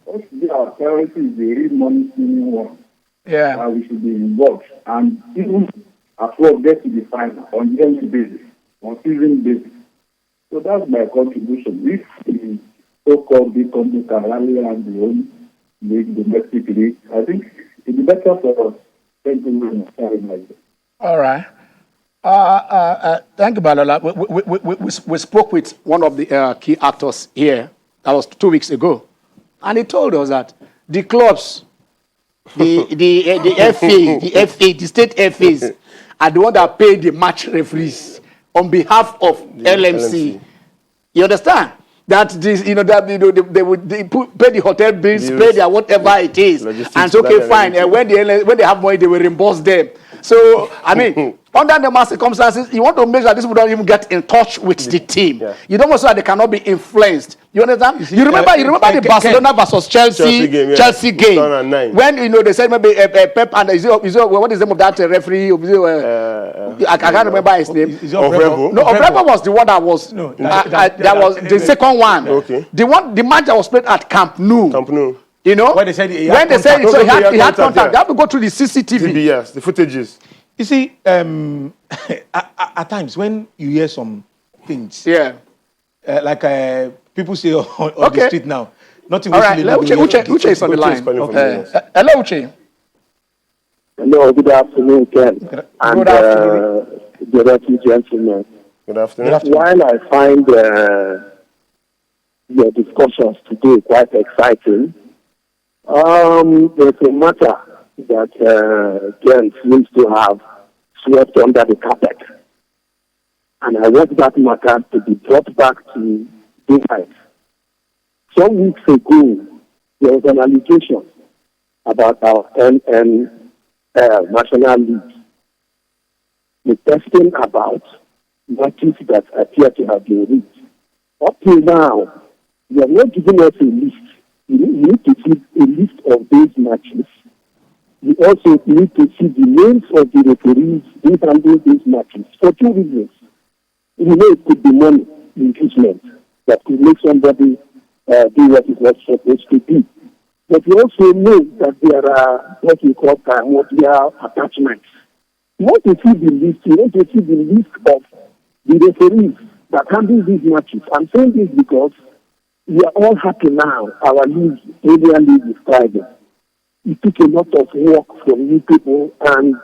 What should be our priority is the real money spending one. Yeah. We should be involved. And even as well get to the final on yearly basis, on season basis. So that's my contribution. If the so-called big company can rally around the own league, domestic league, I think it'd be better for us. Thank you very much. All right. Thank you, Balola. We spoke with one of the key actors here. That was 2 weeks ago, and he told us that the clubs, the FA, the state FAs, are the one that pay the match referees on behalf of LMC. You understand? That this, they would pay the hotel bills, pay their whatever it is, and it's okay, fine. And when they have money, they will reimburse them. So I mean, under the circumstances, you want to make sure this people don't even get in touch with the team. Yeah. You don't want so that they cannot be influenced. You understand? You remember the Barcelona versus Chelsea game when they said maybe Pep and what is the name of that referee? I can't remember his name. Obrego was the one that was that was the second one. Okay. The match that was played at Camp Nou. You know, when they said he had contact, they have to go through the CCTV. Yes, the footages. You see, at times when you hear some things, like people say on the street now, nothing. All right, Uche is on the line. Hello, Uche. Hello, good afternoon, Ken. Good afternoon. Good afternoon, gentlemen. Good afternoon. While I find your discussions today quite exciting, there's a matter that Ken seems to have swept under the carpet. And I want that matter to be brought back to daylight. Some weeks ago, there was an allegation about our National League. The question about matches that appear to have been reached. Up till now, you have not given us a list. You need to see a list of those matches. You also need to see the names of the referees who handle these matches for 2 reasons. You know, it could be money, inducement, that could make somebody do what is not supposed to do. But we also know that there are what we call primordial attachments. You want to see the list, you want to see the list of the referees that handle these matches. I'm saying this because we are all happy now. Our league, Premier League, is thriving. It took a lot of work from you people and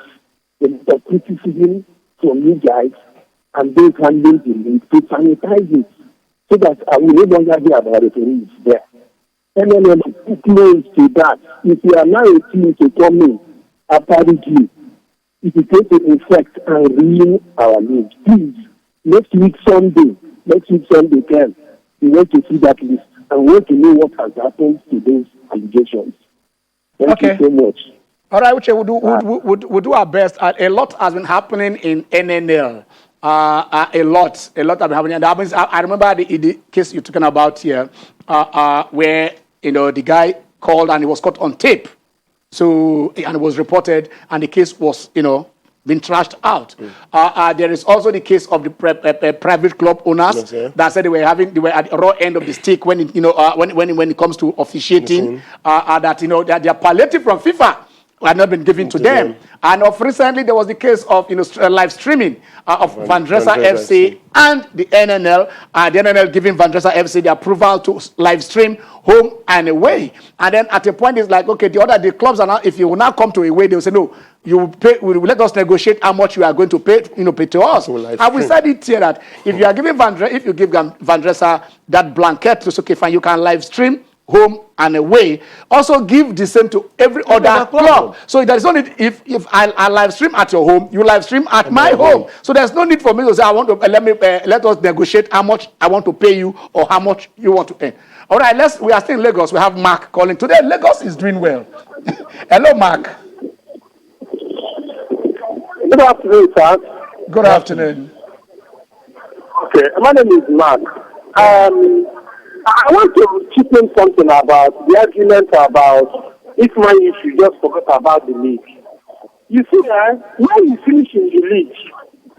a lot of criticism from you guys and those handling the league to sanitize it so that I will no longer hear about referees there. And then too close to that. If you allow a team to come in after review, it is going to infect and ruin our league. Please, next week Sunday, 10, we want to see that list and we want to know what has happened to those allegations. Thank you so much. All right, Uche, we'll do our best. A lot has been happening in NNL. A lot has been happening. And I remember the case you're talking about here, where the guy called and he was caught on tape. So, and it was reported, and the case was, been trashed out. There is also the case of the private club owners that said they were at the raw end of the stick when it comes to officiating. That their palliative from FIFA had not been given to them. And recently there was the case of live streaming of Van Dressa FC and the NNL. The NNL giving Van Dressa FC the approval to live stream home and away. And then at a point it's like, okay, the clubs are now, if you will now come to away, they will say no, you will pay. Will let us negotiate how much you are going to pay, pay to us. And we said it here that if you are giving if you give Van Dressa that blanket, it's okay, fine, you can live stream home and away. Also give the same to every other club. So there's no need, if I live stream at your home, you live stream at my home. So there's no need for me to say I want to let us negotiate how much I want to pay you or how much you want to pay. All right, we are still in Lagos. We have Mark calling today. Lagos is doing well. Hello, Mark. Good afternoon, sir. Good afternoon. Okay, my name is Mark. I want to chip in something about the argument about if Man U should just forget about the league. You see, when you finish in the league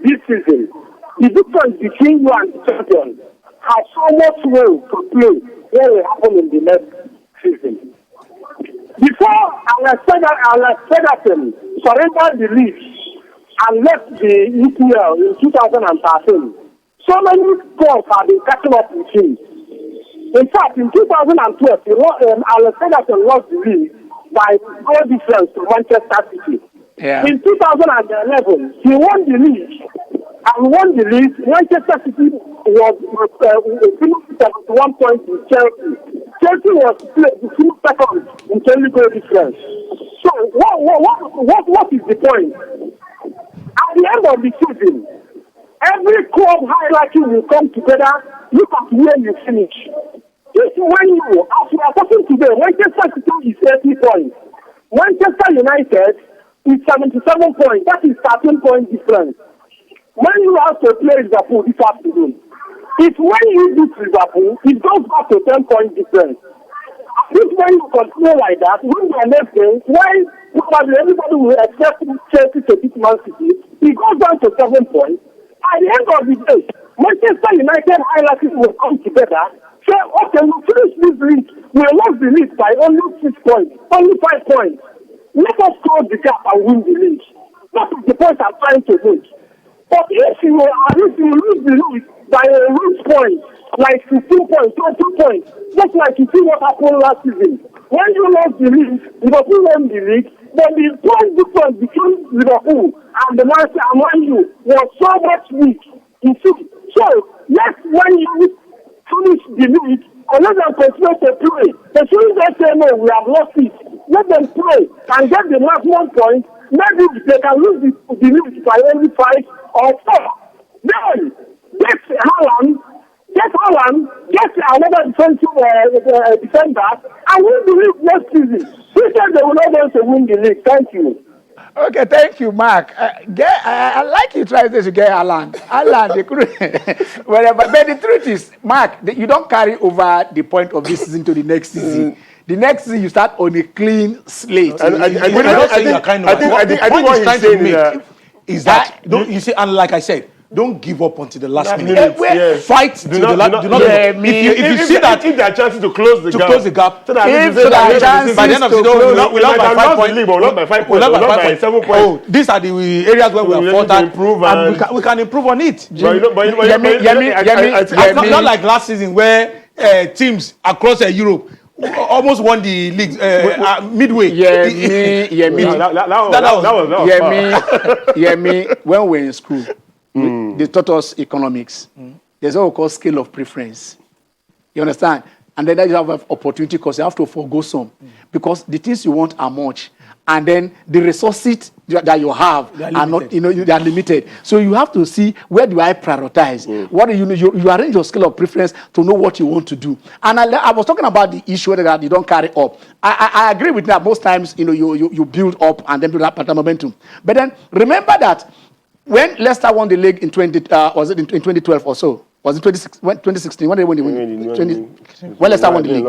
this season, the difference between you and the champion has so much role to play what will happen in the next season. Before Alex Ferguson surrendered the league and left the EPL in 2013, so many clubs have been catching up with him. In fact, in 2012, Alex Ferguson lost the league by goal difference to Manchester City. Yeah. In 2011, he won the league. And won the league. Manchester City was 71 points in Chelsea. Chelsea was second in terms of goal difference. So what is the point? At the end of the season, every club hierarchy will come together. Look at where you finish. This when you, as we are talking today, Manchester City is 30 points. Manchester United is 77 points. That is 13 point difference. When you have to play Liverpool this afternoon, if when you beat Liverpool, it goes back to 10 point difference. This when you continue like that, when you are left there, when probably everybody will expect Chelsea to beat Man City, it goes down to 7 points. At the end of the day, Manchester United highlights will come together. Say, okay, we finish this league. We lost the league by only 6 points, only 5 points. Let us close the gap and win the league. That is the point I'm trying to make. But if you lose the league by a huge point, like 15 points, 20 points, just like you see what happened last season. When you lost the league, Liverpool won the league, but the point difference between Liverpool and the Man U was so much weak. You see, so yes, when you finish the league, and let them continue to play. They shouldn't just say, no, we have lost it. Let them play and get the maximum point. Maybe they can lose the league by only 5 or 4. Then, get Haaland, get another defender, and win the league next season. Who said they will not want to win the league? Thank you. Okay, thank you, Mark. I like you trying to get Haaland, they couldn't. But the truth is, Mark, you don't carry over the point of this season to the next season. The next season, you start on a clean slate. I think what he's trying to make is that, you see, and like I said, don't give up until the last minute. Yes. Fight to the last. Do not if you see that if there are chances to close the gap, so that by the end of the day, we'll have by 5 points. We'll have by 5 points. We'll have by 7 points. Oh, these are the areas where we have fought and we can improve on it. Not like last season where teams across Europe almost won the league midway. When we were in school, they taught us economics. There's what we call scale of preference. You understand? And then you have an opportunity because you have to forego some. Because the things you want are much. And then the resources that you have are not, they are limited. So you have to see, where do I prioritize? What do you arrange your scale of preference to know what you want to do. And I was talking about the issue that you don't carry up. I agree with that. Most times, you build up and then build up at momentum. But then remember that when Leicester won the league in 2012 or so, was it 2016? When they won the league? When Leicester won the league.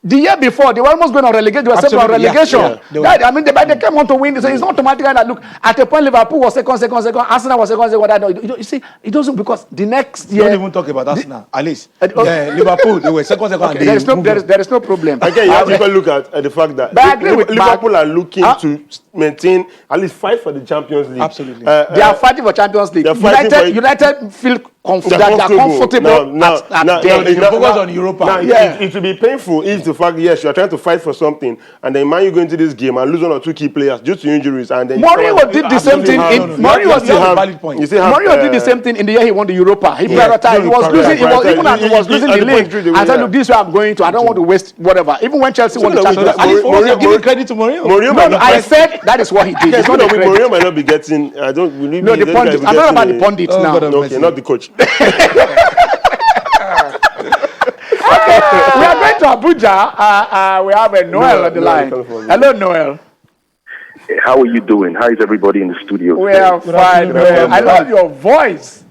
The year before, they were almost going on relegation. They were set on relegation. They came on to win. So it's not automatic that, look, at a point, Liverpool was second, Arsenal was second. You see, it doesn't, because the next year... Don't even talk about Arsenal, at least. Liverpool, they were second. Okay, there is no problem. Okay, you have to look at the fact that Liverpool are looking to maintain, at least fight for the Champions League. Absolutely. They are fighting for Champions League. United feel comfortable. They focus on Europa. Now, it will be painful if the fact, yes, you are trying to fight for something, and then Man, you go into this game and lose 1 or 2 key players due to injuries, and then Mourinho did the same thing. Mourinho did the same thing in the year he won the Europa. He prioritized. He was losing. He was losing the league. I said, look, this is where I'm going to. I don't want to waste whatever. Even when Chelsea won the Champions League, give credit to Mourinho. No, I said that is what he did. Mourinho might not be getting. I don't believe. No, the pundit. I'm talking about the pundit now. Okay, not the coach. Okay, we are going to Abuja. We have a Noel on the line. Hello, Noel. How are you doing? How is everybody in the studio? We are fine, Noel. I love your voice.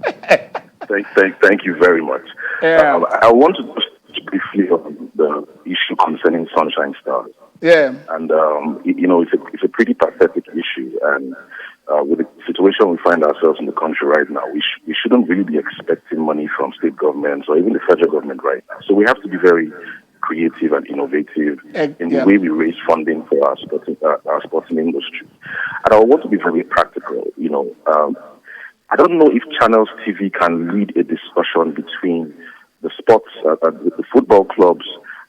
Thank you very much. Yeah. I want to just briefly on the issue concerning Sunshine Stars. Yeah. And, it's a pretty pathetic issue. And with the situation we find ourselves in the country right now, we shouldn't really be expecting money from state governments or even the federal government right now. So we have to be very creative and innovative in the way we raise funding for our sporting industry. And I want to be very practical. I don't know if Channels TV can lead a discussion between the sports, the football clubs,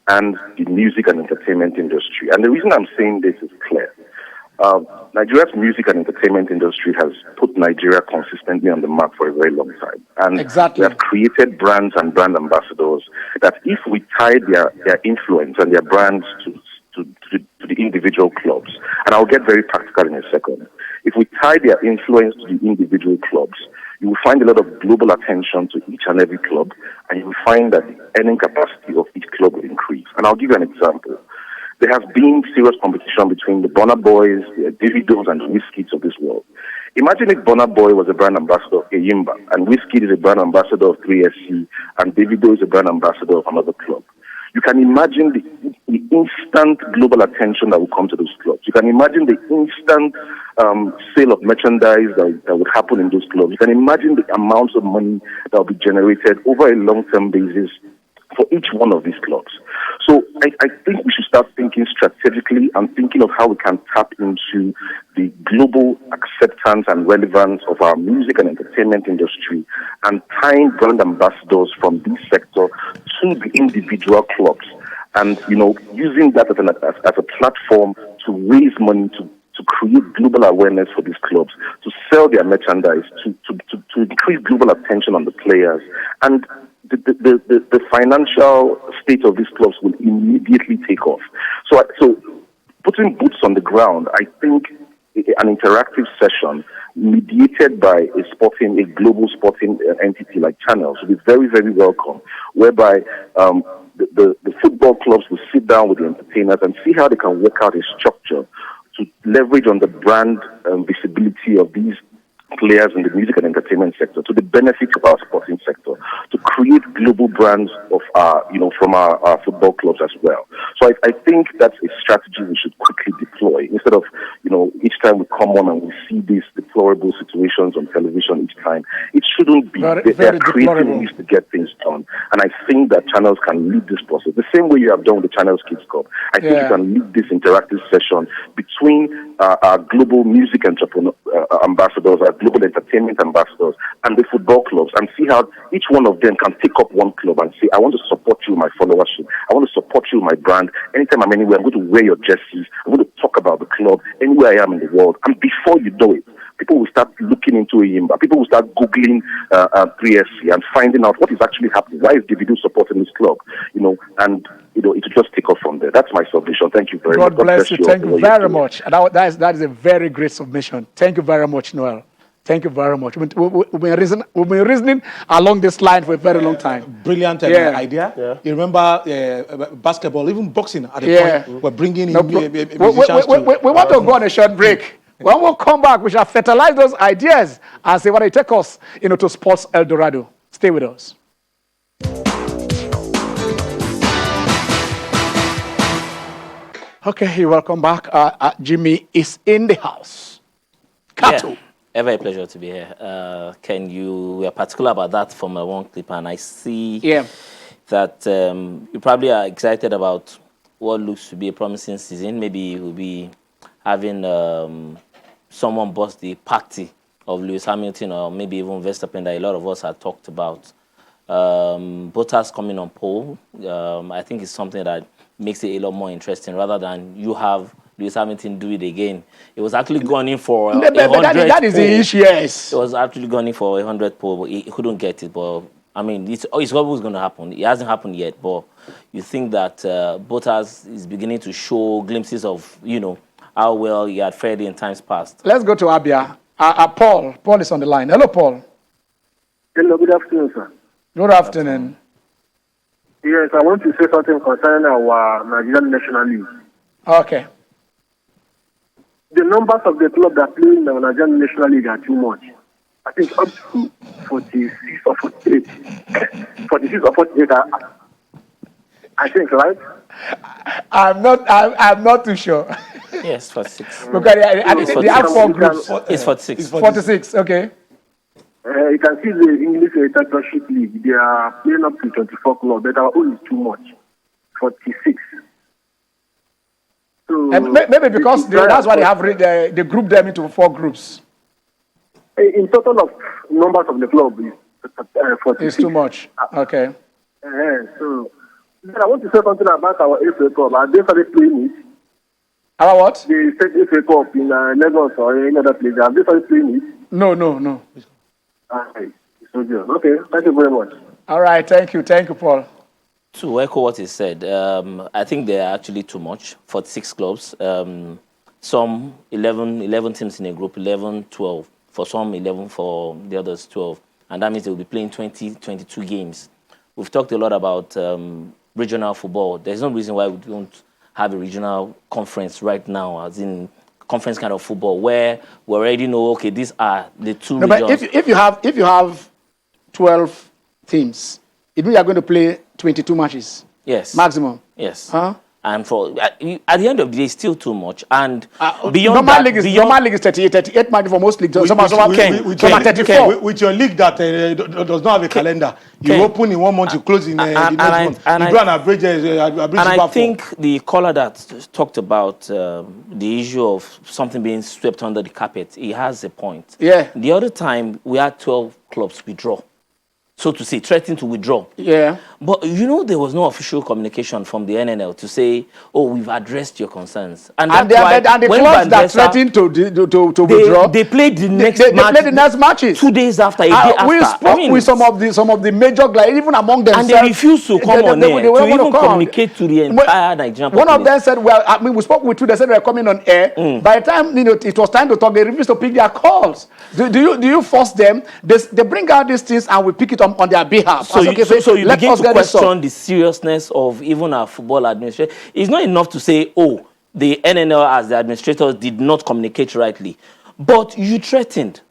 and the music and entertainment industry. And the reason I'm saying this is clear. Nigeria's music and entertainment industry has put Nigeria consistently on the map for a very long time. And we have created brands and brand ambassadors that, if we tie their influence and their brands to the individual clubs, and I'll get very practical in a second, if we tie their influence to the individual clubs, you will find a lot of global attention to each and every club, and you will find that the earning capacity of each club will increase. And I'll give you an example. There has been serious competition between the Burna Boys, the Davidos, and the Wizkids of this world. Imagine if Burna Boy was a brand ambassador of Enyimba, and Wizkid is a brand ambassador of 3SC, and Davido is a brand ambassador of another club. You can imagine the instant global attention that will come to those clubs. You can imagine the instant sale of merchandise that would happen in those clubs. You can imagine the amounts of money that will be generated over a long-term basis for each one of these clubs. So I think we should start thinking strategically and thinking of how we can tap into the global acceptance and relevance of our music and entertainment industry, and tying brand ambassadors from this sector to the individual clubs, and using that as a platform to raise money to create global awareness for these clubs, to sell their merchandise, to increase global attention on the players, and the financial state of these clubs will immediately take off. So putting boots on the ground, I think an interactive session mediated by a global sporting entity like Channels will be very, very welcome, whereby the football clubs will sit down with the entertainers and see how they can work out a structure to leverage on the brand visibility of these players in the music and entertainment sector to the benefit of our sporting sector, to create global brands of from our football clubs as well. So I think that's a strategy we should quickly deploy, instead of each time we come on and we see these deplorable situations on television each time, it shouldn't be. They're creating ways to get things done. And I think that channels can lead this process. The same way you have done with the Channels Kids Cup. I think you can lead this interactive session between our global music ambassadors, our global entertainment ambassadors, and the football clubs, and see how each one of them can take up one club and say, I want to support you, my followership. I want to support you, my brand. Anytime I'm anywhere, I'm going to wear your jerseys. I'm going to talk about the club anywhere I am in the world. And before you know it, people will start looking into Enyimba. People will start Googling 3SC and finding out what is actually happening. Why is Davido supporting this club? And it will just take off from there. That's my submission. Thank you very much. God bless you. Thank you very much. And that is a very great submission. Thank you very much, Noel. Thank you very much. We've been reasoning along this line for a very long time. Brilliant idea. Yeah. You remember basketball, even boxing at the point, we're bringing in musicians we want to go on a short break. When we come back, we shall fertilize those ideas and say what it takes us, to Sports El Dorado. Stay with us. Okay, welcome back. Jimmy is in the house. Kato. Yeah. Ever a pleasure to be here. Ken, you were particular about that from one clip, and I see that you probably are excited about what looks to be a promising season. Maybe you'll be having someone bust the party of Lewis Hamilton, or maybe even Verstappen that a lot of us had talked about. Bottas coming on pole, I think it's something that makes it a lot more interesting rather than you have Lewis Hamilton do it again. It was actually going in for 100 that is the issue, yes. It was actually going in for 100 pole, but he couldn't get it. But I mean, it's always going to happen. It hasn't happened yet, but you think that Bottas is beginning to show glimpses of, how well he had fared in times past. Let's go to Abia. Paul. Paul is on the line. Hello, Paul. Hello, good afternoon, sir. Good afternoon. Yes, I want to say something concerning our Nigerian National League. Okay. The numbers of the club that play in the Nigerian National League are too much. I think up to 46 or 48. 46 or 48, I think, right? I'm not too sure. Yes, 46. Because they have 4 groups. It's 46. 46, okay. You can see the English Championship League. They are playing up to 24 clubs, but our own is too much. 46. So maybe because that's why they have they group them into 4 groups. In total of numbers of the club is 46. It's too much. Okay. So then I want to say something about our FA Cup. Have they started playing it? About what? The FA Cup in Lagos or any other place. Have they started playing it? No. Okay, thank you very much. All right, thank you, Paul. To echo what he said, I think they are actually too much. 46 clubs, some 11 teams in a group, 11, 12. For some, 11, for the others, 12. And that means they will be playing 20, 22 games. We've talked a lot about regional football. There's no reason why we don't have a regional conference right now, as in conference kind of football, where we already know, okay, these are the two regions. But if you have 12 teams, it means you are going to play 22 matches. Yes. Maximum. Yes. Huh? And for at the end of the day, it's still too much. And beyond normal league is 38 matches for most leagues. Some are 34. With your league that does not have a calendar, you open in 1 month, you close in the next month. You do an average. And I think the caller that talked about the issue of something being swept under the carpet, he has a point. Yeah. The other time, we had 12 clubs withdraw, so to say, threatening to withdraw. Yeah. But there was no official communication from the NNL to say, oh, we've addressed your concerns. And the clubs that threatened to withdraw, they played the next match. They played the next matches 2 days after, a day after. We spoke with some of the major guys, even among themselves. And they refused to come on air to even communicate to the entire Nigerian population. One of them said, well, we spoke with 2, they said they were coming on air. By the time it was time to talk, they refused to pick their calls. Do you force them? They bring out these things and we pick it up on their behalf. So you begin to question the seriousness of even our football administration. It's not enough to say, oh, the NNL as the administrators did not communicate rightly. But you threatened.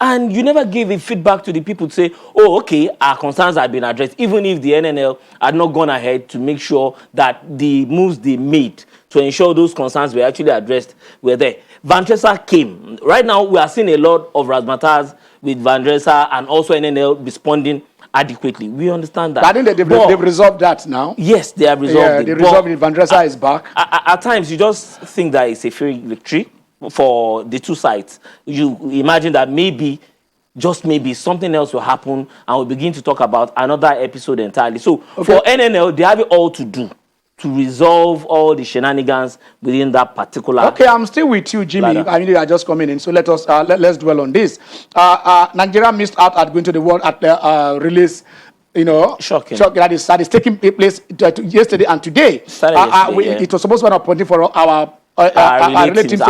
And you never gave a feedback to the people to say, oh, okay, our concerns have been addressed, even if the NNL had not gone ahead to make sure that the moves they made to ensure those concerns were actually addressed were there. Van Dresser came. Right now, we are seeing a lot of razzmatazz with Van Dresser and also NNL responding adequately. We understand that. I think they've resolved that now. Yes, they have resolved it. They resolved it. Van Dresser is back. At times, you just think that it's a fair victory for the two sides. You imagine that maybe, just maybe, something else will happen and we'll begin to talk about another episode entirely. So for NNL, they have it all to do to resolve all the shenanigans within that particular. Okay, I'm still with you, Jimmy. ladder. I mean, you are just coming in, so let's dwell on this. Nigeria missed out at going to the World at the release. You know, shocking. That is taking place yesterday and today. It was supposed to be an opportunity for our relay teams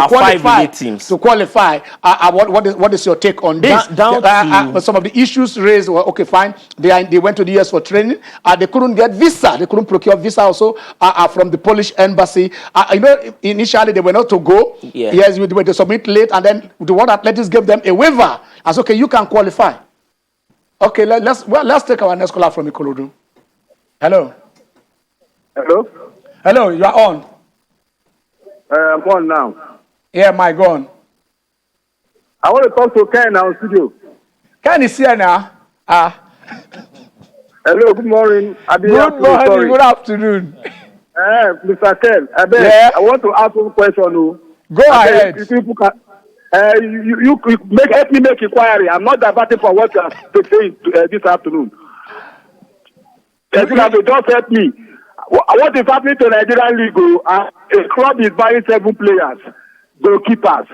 to qualify. What is your take on this? Some of the issues raised were, okay, fine. They went to the US for training. They couldn't get visa. They couldn't procure visa also from the Polish embassy. You know, initially they were not to go. Yeah. Yes, they were to submit late, and then the World Athletics gave them a waiver. As okay, you can qualify. Okay, let's take our next caller from Ikorodu. Hello. Hello. Hello, you are on. I'm on now. Yeah, my God. I want to talk to Ken now in studio. Ken is here now. Hello, good morning. Good morning, good afternoon. Mr. Ken, I want to ask one question. Go ahead. If people can, you help me make inquiry. I'm not diverting for what you are saying this afternoon. Just help me. What is happening to Nigerian League? A club is buying 7 players, goalkeepers.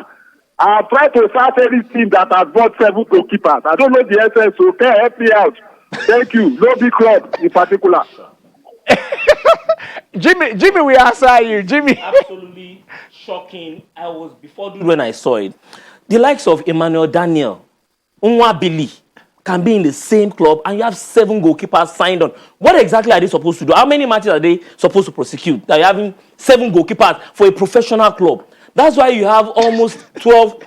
I've tried to start any team that has bought 7 goalkeepers. I don't know the essence, so can help me out. Thank you. No big club in particular. Jimmy, we answer you. Jimmy. Absolutely shocking. I was before when I saw it. The likes of Emmanuel Daniel, Nwabili, can be in the same club and you have 7 goalkeepers signed on. What exactly are they supposed to do? How many matches are they supposed to prosecute? That you're having 7 goalkeepers for a professional club. That's why you have almost 12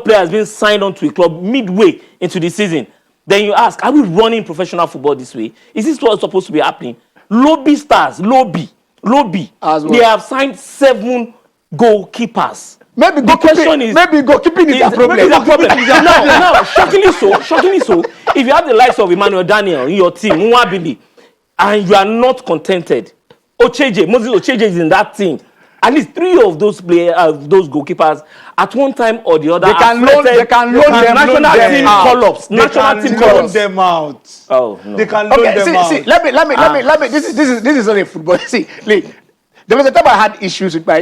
players being signed on to a club midway into the season. Then you ask, are we running professional football this way? Is this what's supposed to be happening? Lobby stars, lobby. They have signed 7 goalkeepers. Maybe goalkeeping is a problem. No, shockingly so. If you have the likes of Emmanuel Daniel in your team, Nwabili, and you are not contented, Moses Ocheje is in that team. At least 3 of those players, those goalkeepers, at one time or the other, they can loan them national team call-ups. National team call-ups. Them out. Oh no. They can loan them out. See, let me. This is not a football. See, there was a time I had issues with my,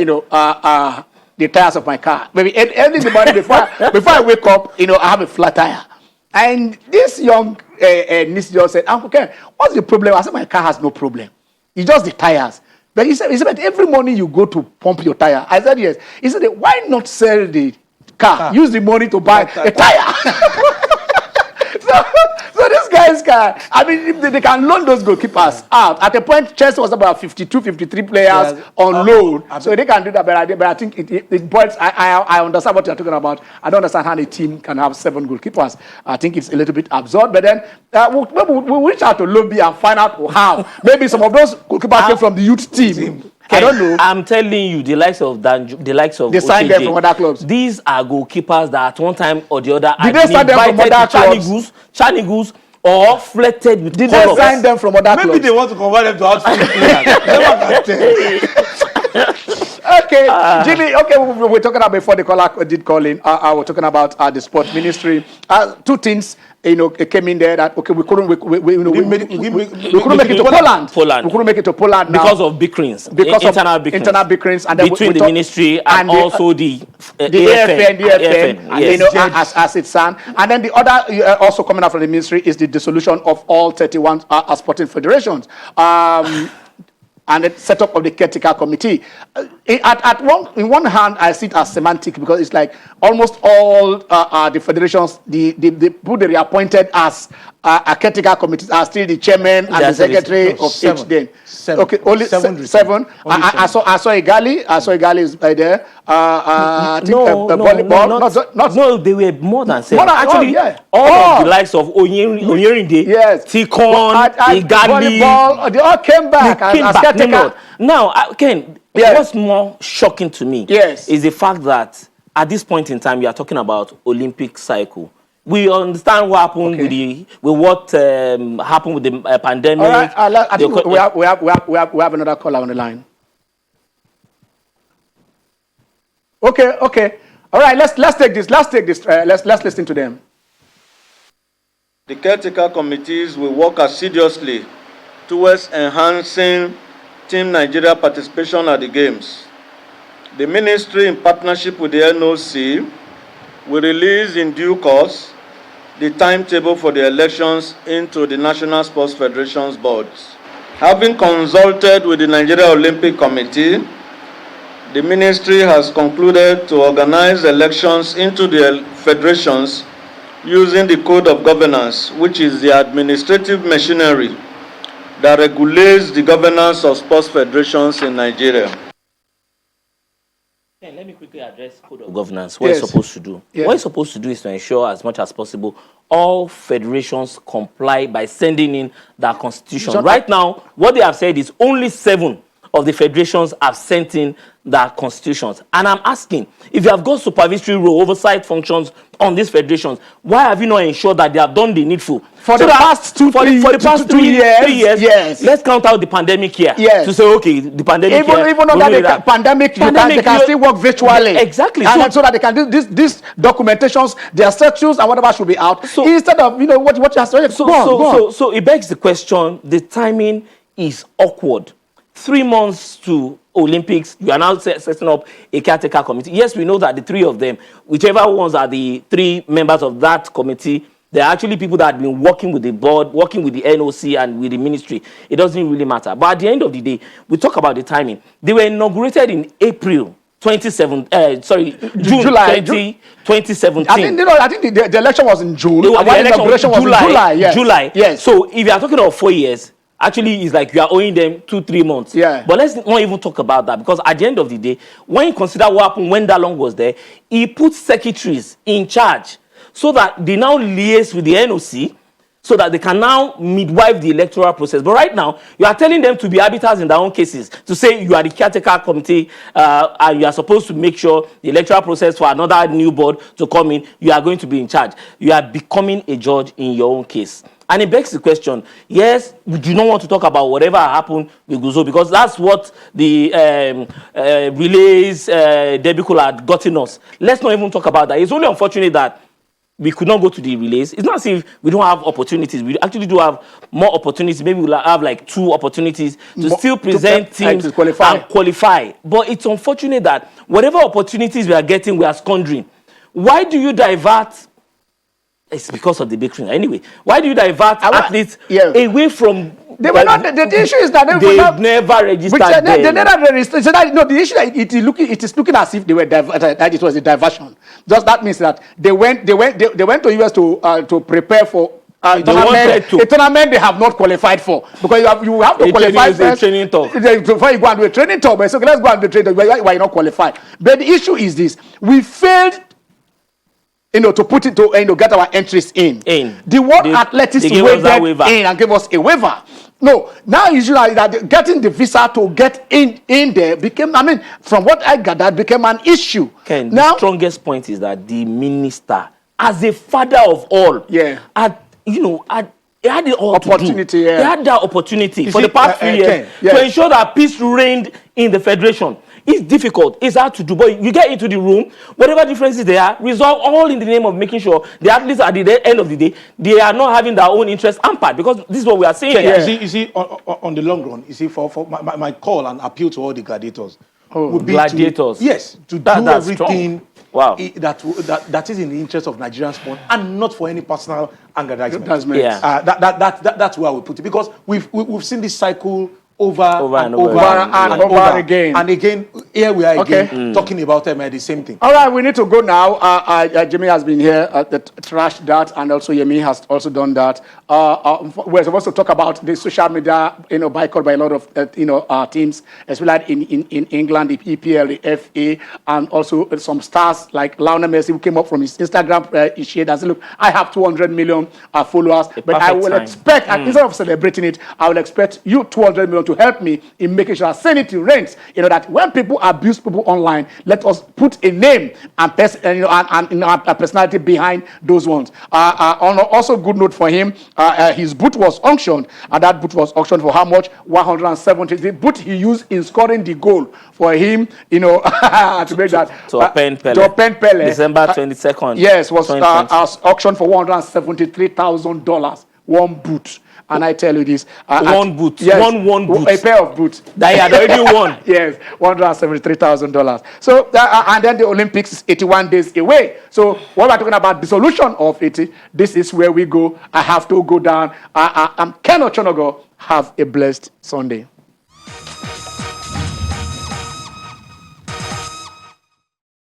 the tires of my car. Maybe early in the morning before I wake up, I have a flat tire. And this young niece just said, Uncle Ken, what's the problem? I said, my car has no problem. It's just the tires. But he said, but every morning you go to pump your tire. I said, yes. He said, why not sell the car? Use the money to buy a tire. So this guy's car, I mean, if they can loan those goalkeepers out. At a point, Chelsea was about 52, 53 players on loan. So they can do that. But I think it points, I understand what you're talking about. I don't understand how a team can have 7 goalkeepers. I think it's a little bit absurd. But then we'll reach out to Lobby and find out how. Maybe some of those goalkeepers came from the youth team. I don't know. I'm telling you, the likes of they signed them from other clubs. These are goalkeepers that at one time or the other did they sign them from other clubs? Chanigus or flirted with did they sign them from other clubs? Maybe they want to convert them to outfield players. Okay, Jimmy. Okay, we're talking about before the caller did call in. We're talking about the sports ministry. 2 things, came in there that we couldn't make it to Poland. We couldn't make it to Poland now because of bickerings, internal bickerings, and then between the ministry and also the AFN, as it stands. And then the other also coming out from the ministry is the dissolution of all 31 sporting federations. and the setup of the caretaker committee. In one hand, I see it as semantic because it's like almost all the federations, the people they reappointed as a caretaker committees are still the chairman and the secretary of each then. Okay, only seven. I saw Igali is by there. I think volleyball. No, they were more than seven. Actually, all of the likes of Onyerinde, Tikon, Igali, volleyball, they all came back as caretaker. Now, Ken, what's more shocking to me is the fact that at this point in time, we are talking about Olympic cycle. We understand what happened with what happened with the pandemic. All right, I think we have another caller on the line. Okay. All right, let's take this. Let's listen to them. The caretaker committees will work assiduously towards enhancing Team Nigeria participation at the Games. The ministry, in partnership with the NOC, will release in due course the timetable for the elections into the National Sports Federation's boards. Having consulted with the Nigeria Olympic Committee, the ministry has concluded to organize elections into the federations using the Code of Governance, which is the administrative machinery that regulates the governance of sports federations in Nigeria. Let me quickly address Code of Governance. What it's supposed to do? What it's supposed to do is to ensure as much as possible all federations comply by sending in their constitution. Right now, what they have said is only 7 of the federations have sent in their constitutions. And I'm asking, if you have got supervisory role, oversight functions on these federations, why have you not ensured that they have done the needful? For the past 2 years, yes. Let's count out the pandemic year. Yes. To say, okay, the pandemic year. Even under the pandemic, they can still work virtually. Exactly. And so that they can do this documentations, their statutes and whatever should be out. So, instead of, what you have said. So it begs the question, the timing is awkward. 3 months to Olympics, you are now setting up a caretaker committee. Yes, we know that the 3 of them, whichever ones are the 3 members of that committee, they're actually people that have been working with the board, working with the NOC and with the ministry. It doesn't really matter. But at the end of the day, we talk about the timing. They were inaugurated in June 2017. I think the election was in June. The inauguration was in July. Yes. July. Yes. So if you are talking about 4 years, actually, it's like you are owing them 2-3 months. Yeah. But let's not even talk about that, because at the end of the day, when you consider what happened when that long was there, he put secretaries in charge so that they now liaise with the NOC so that they can now midwife the electoral process. But right now, you are telling them to be arbiters in their own cases, to say you are the caretaker committee and you are supposed to make sure the electoral process for another new board to come in, you are going to be in charge. You are becoming a judge in your own case. And it begs the question, yes, we do not want to talk about whatever happened with Guzo, because that's what the relays debacle had gotten us. Let's not even talk about that. It's only unfortunate that we could not go to the relays. It's not as if we don't have opportunities. We actually do have more opportunities. Maybe we'll have like 2 opportunities to still present teams and qualify. But it's unfortunate that whatever opportunities we are getting, we are squandering. Why do you divert? It's because of the big thing. Anyway, why do you divert athletes away from? They were not. The issue is that they never registered. They never registered. So that, the issue that it is looking as if they were that it was a diversion. Just that means that they went to US to prepare for a tournament they have not qualified for, because you have to qualify first before you go and do a training tour. But so let's go and do a training tour why you're not qualified. But the issue is this: we failed. To put it to get our entries in. The World Athletics waited in and gave us a waiver. No, now it's usually that getting the visa to get in there became, from what I gathered, became an issue. Ken, the strongest point is that the minister, as a father of all, had the opportunity. They had that opportunity for the past 3 years to ensure that peace reigned in the federation. It's difficult. It's hard to do. But you get into the room, whatever differences there are, resolve all in the name of making sure the athletes at the end of the day, they are not having their own interest hampered. Because this is what we are saying here. You see, on the long run, you see, for my call and appeal to all the gladiators. Would be gladiators. To do everything that is in the interest of Nigerian sport and not for any personal aggrandizement. Yeah. That's where we put it. Because we've seen this cycle over and over again. And again, here we are again talking about them the same thing. All right, we need to go now. Jimmy has been here trashed that, and also Yemi has also done that. We're supposed to talk about the social media, boycott by a lot of teams, especially in England, the EPL, the FA, and also some stars like Lionel Messi, who came up from his Instagram. He shared and said, "Look, I have 200 million followers, but I will expect, and instead of celebrating it, I will expect you 200 million to help me in making sure sanity reigns. That when people abuse people online, let us put a name and a personality behind those ones." Also, good note for him. His boot was auctioned, and that boot was auctioned for how much? 170. The boot he used in scoring the goal for him, to make that to open Pele. December 22nd. Yes, was auctioned for $173,000. One boot. And I tell you this. One boot. Yes, one boot. A pair of boots. That he had already won. Yes, $173,000. So, and then the Olympics is 81 days away. So, when we're talking about dissolution of it, this is where we go. I have to go down. I'm Ken Ochonogo. Have a blessed Sunday.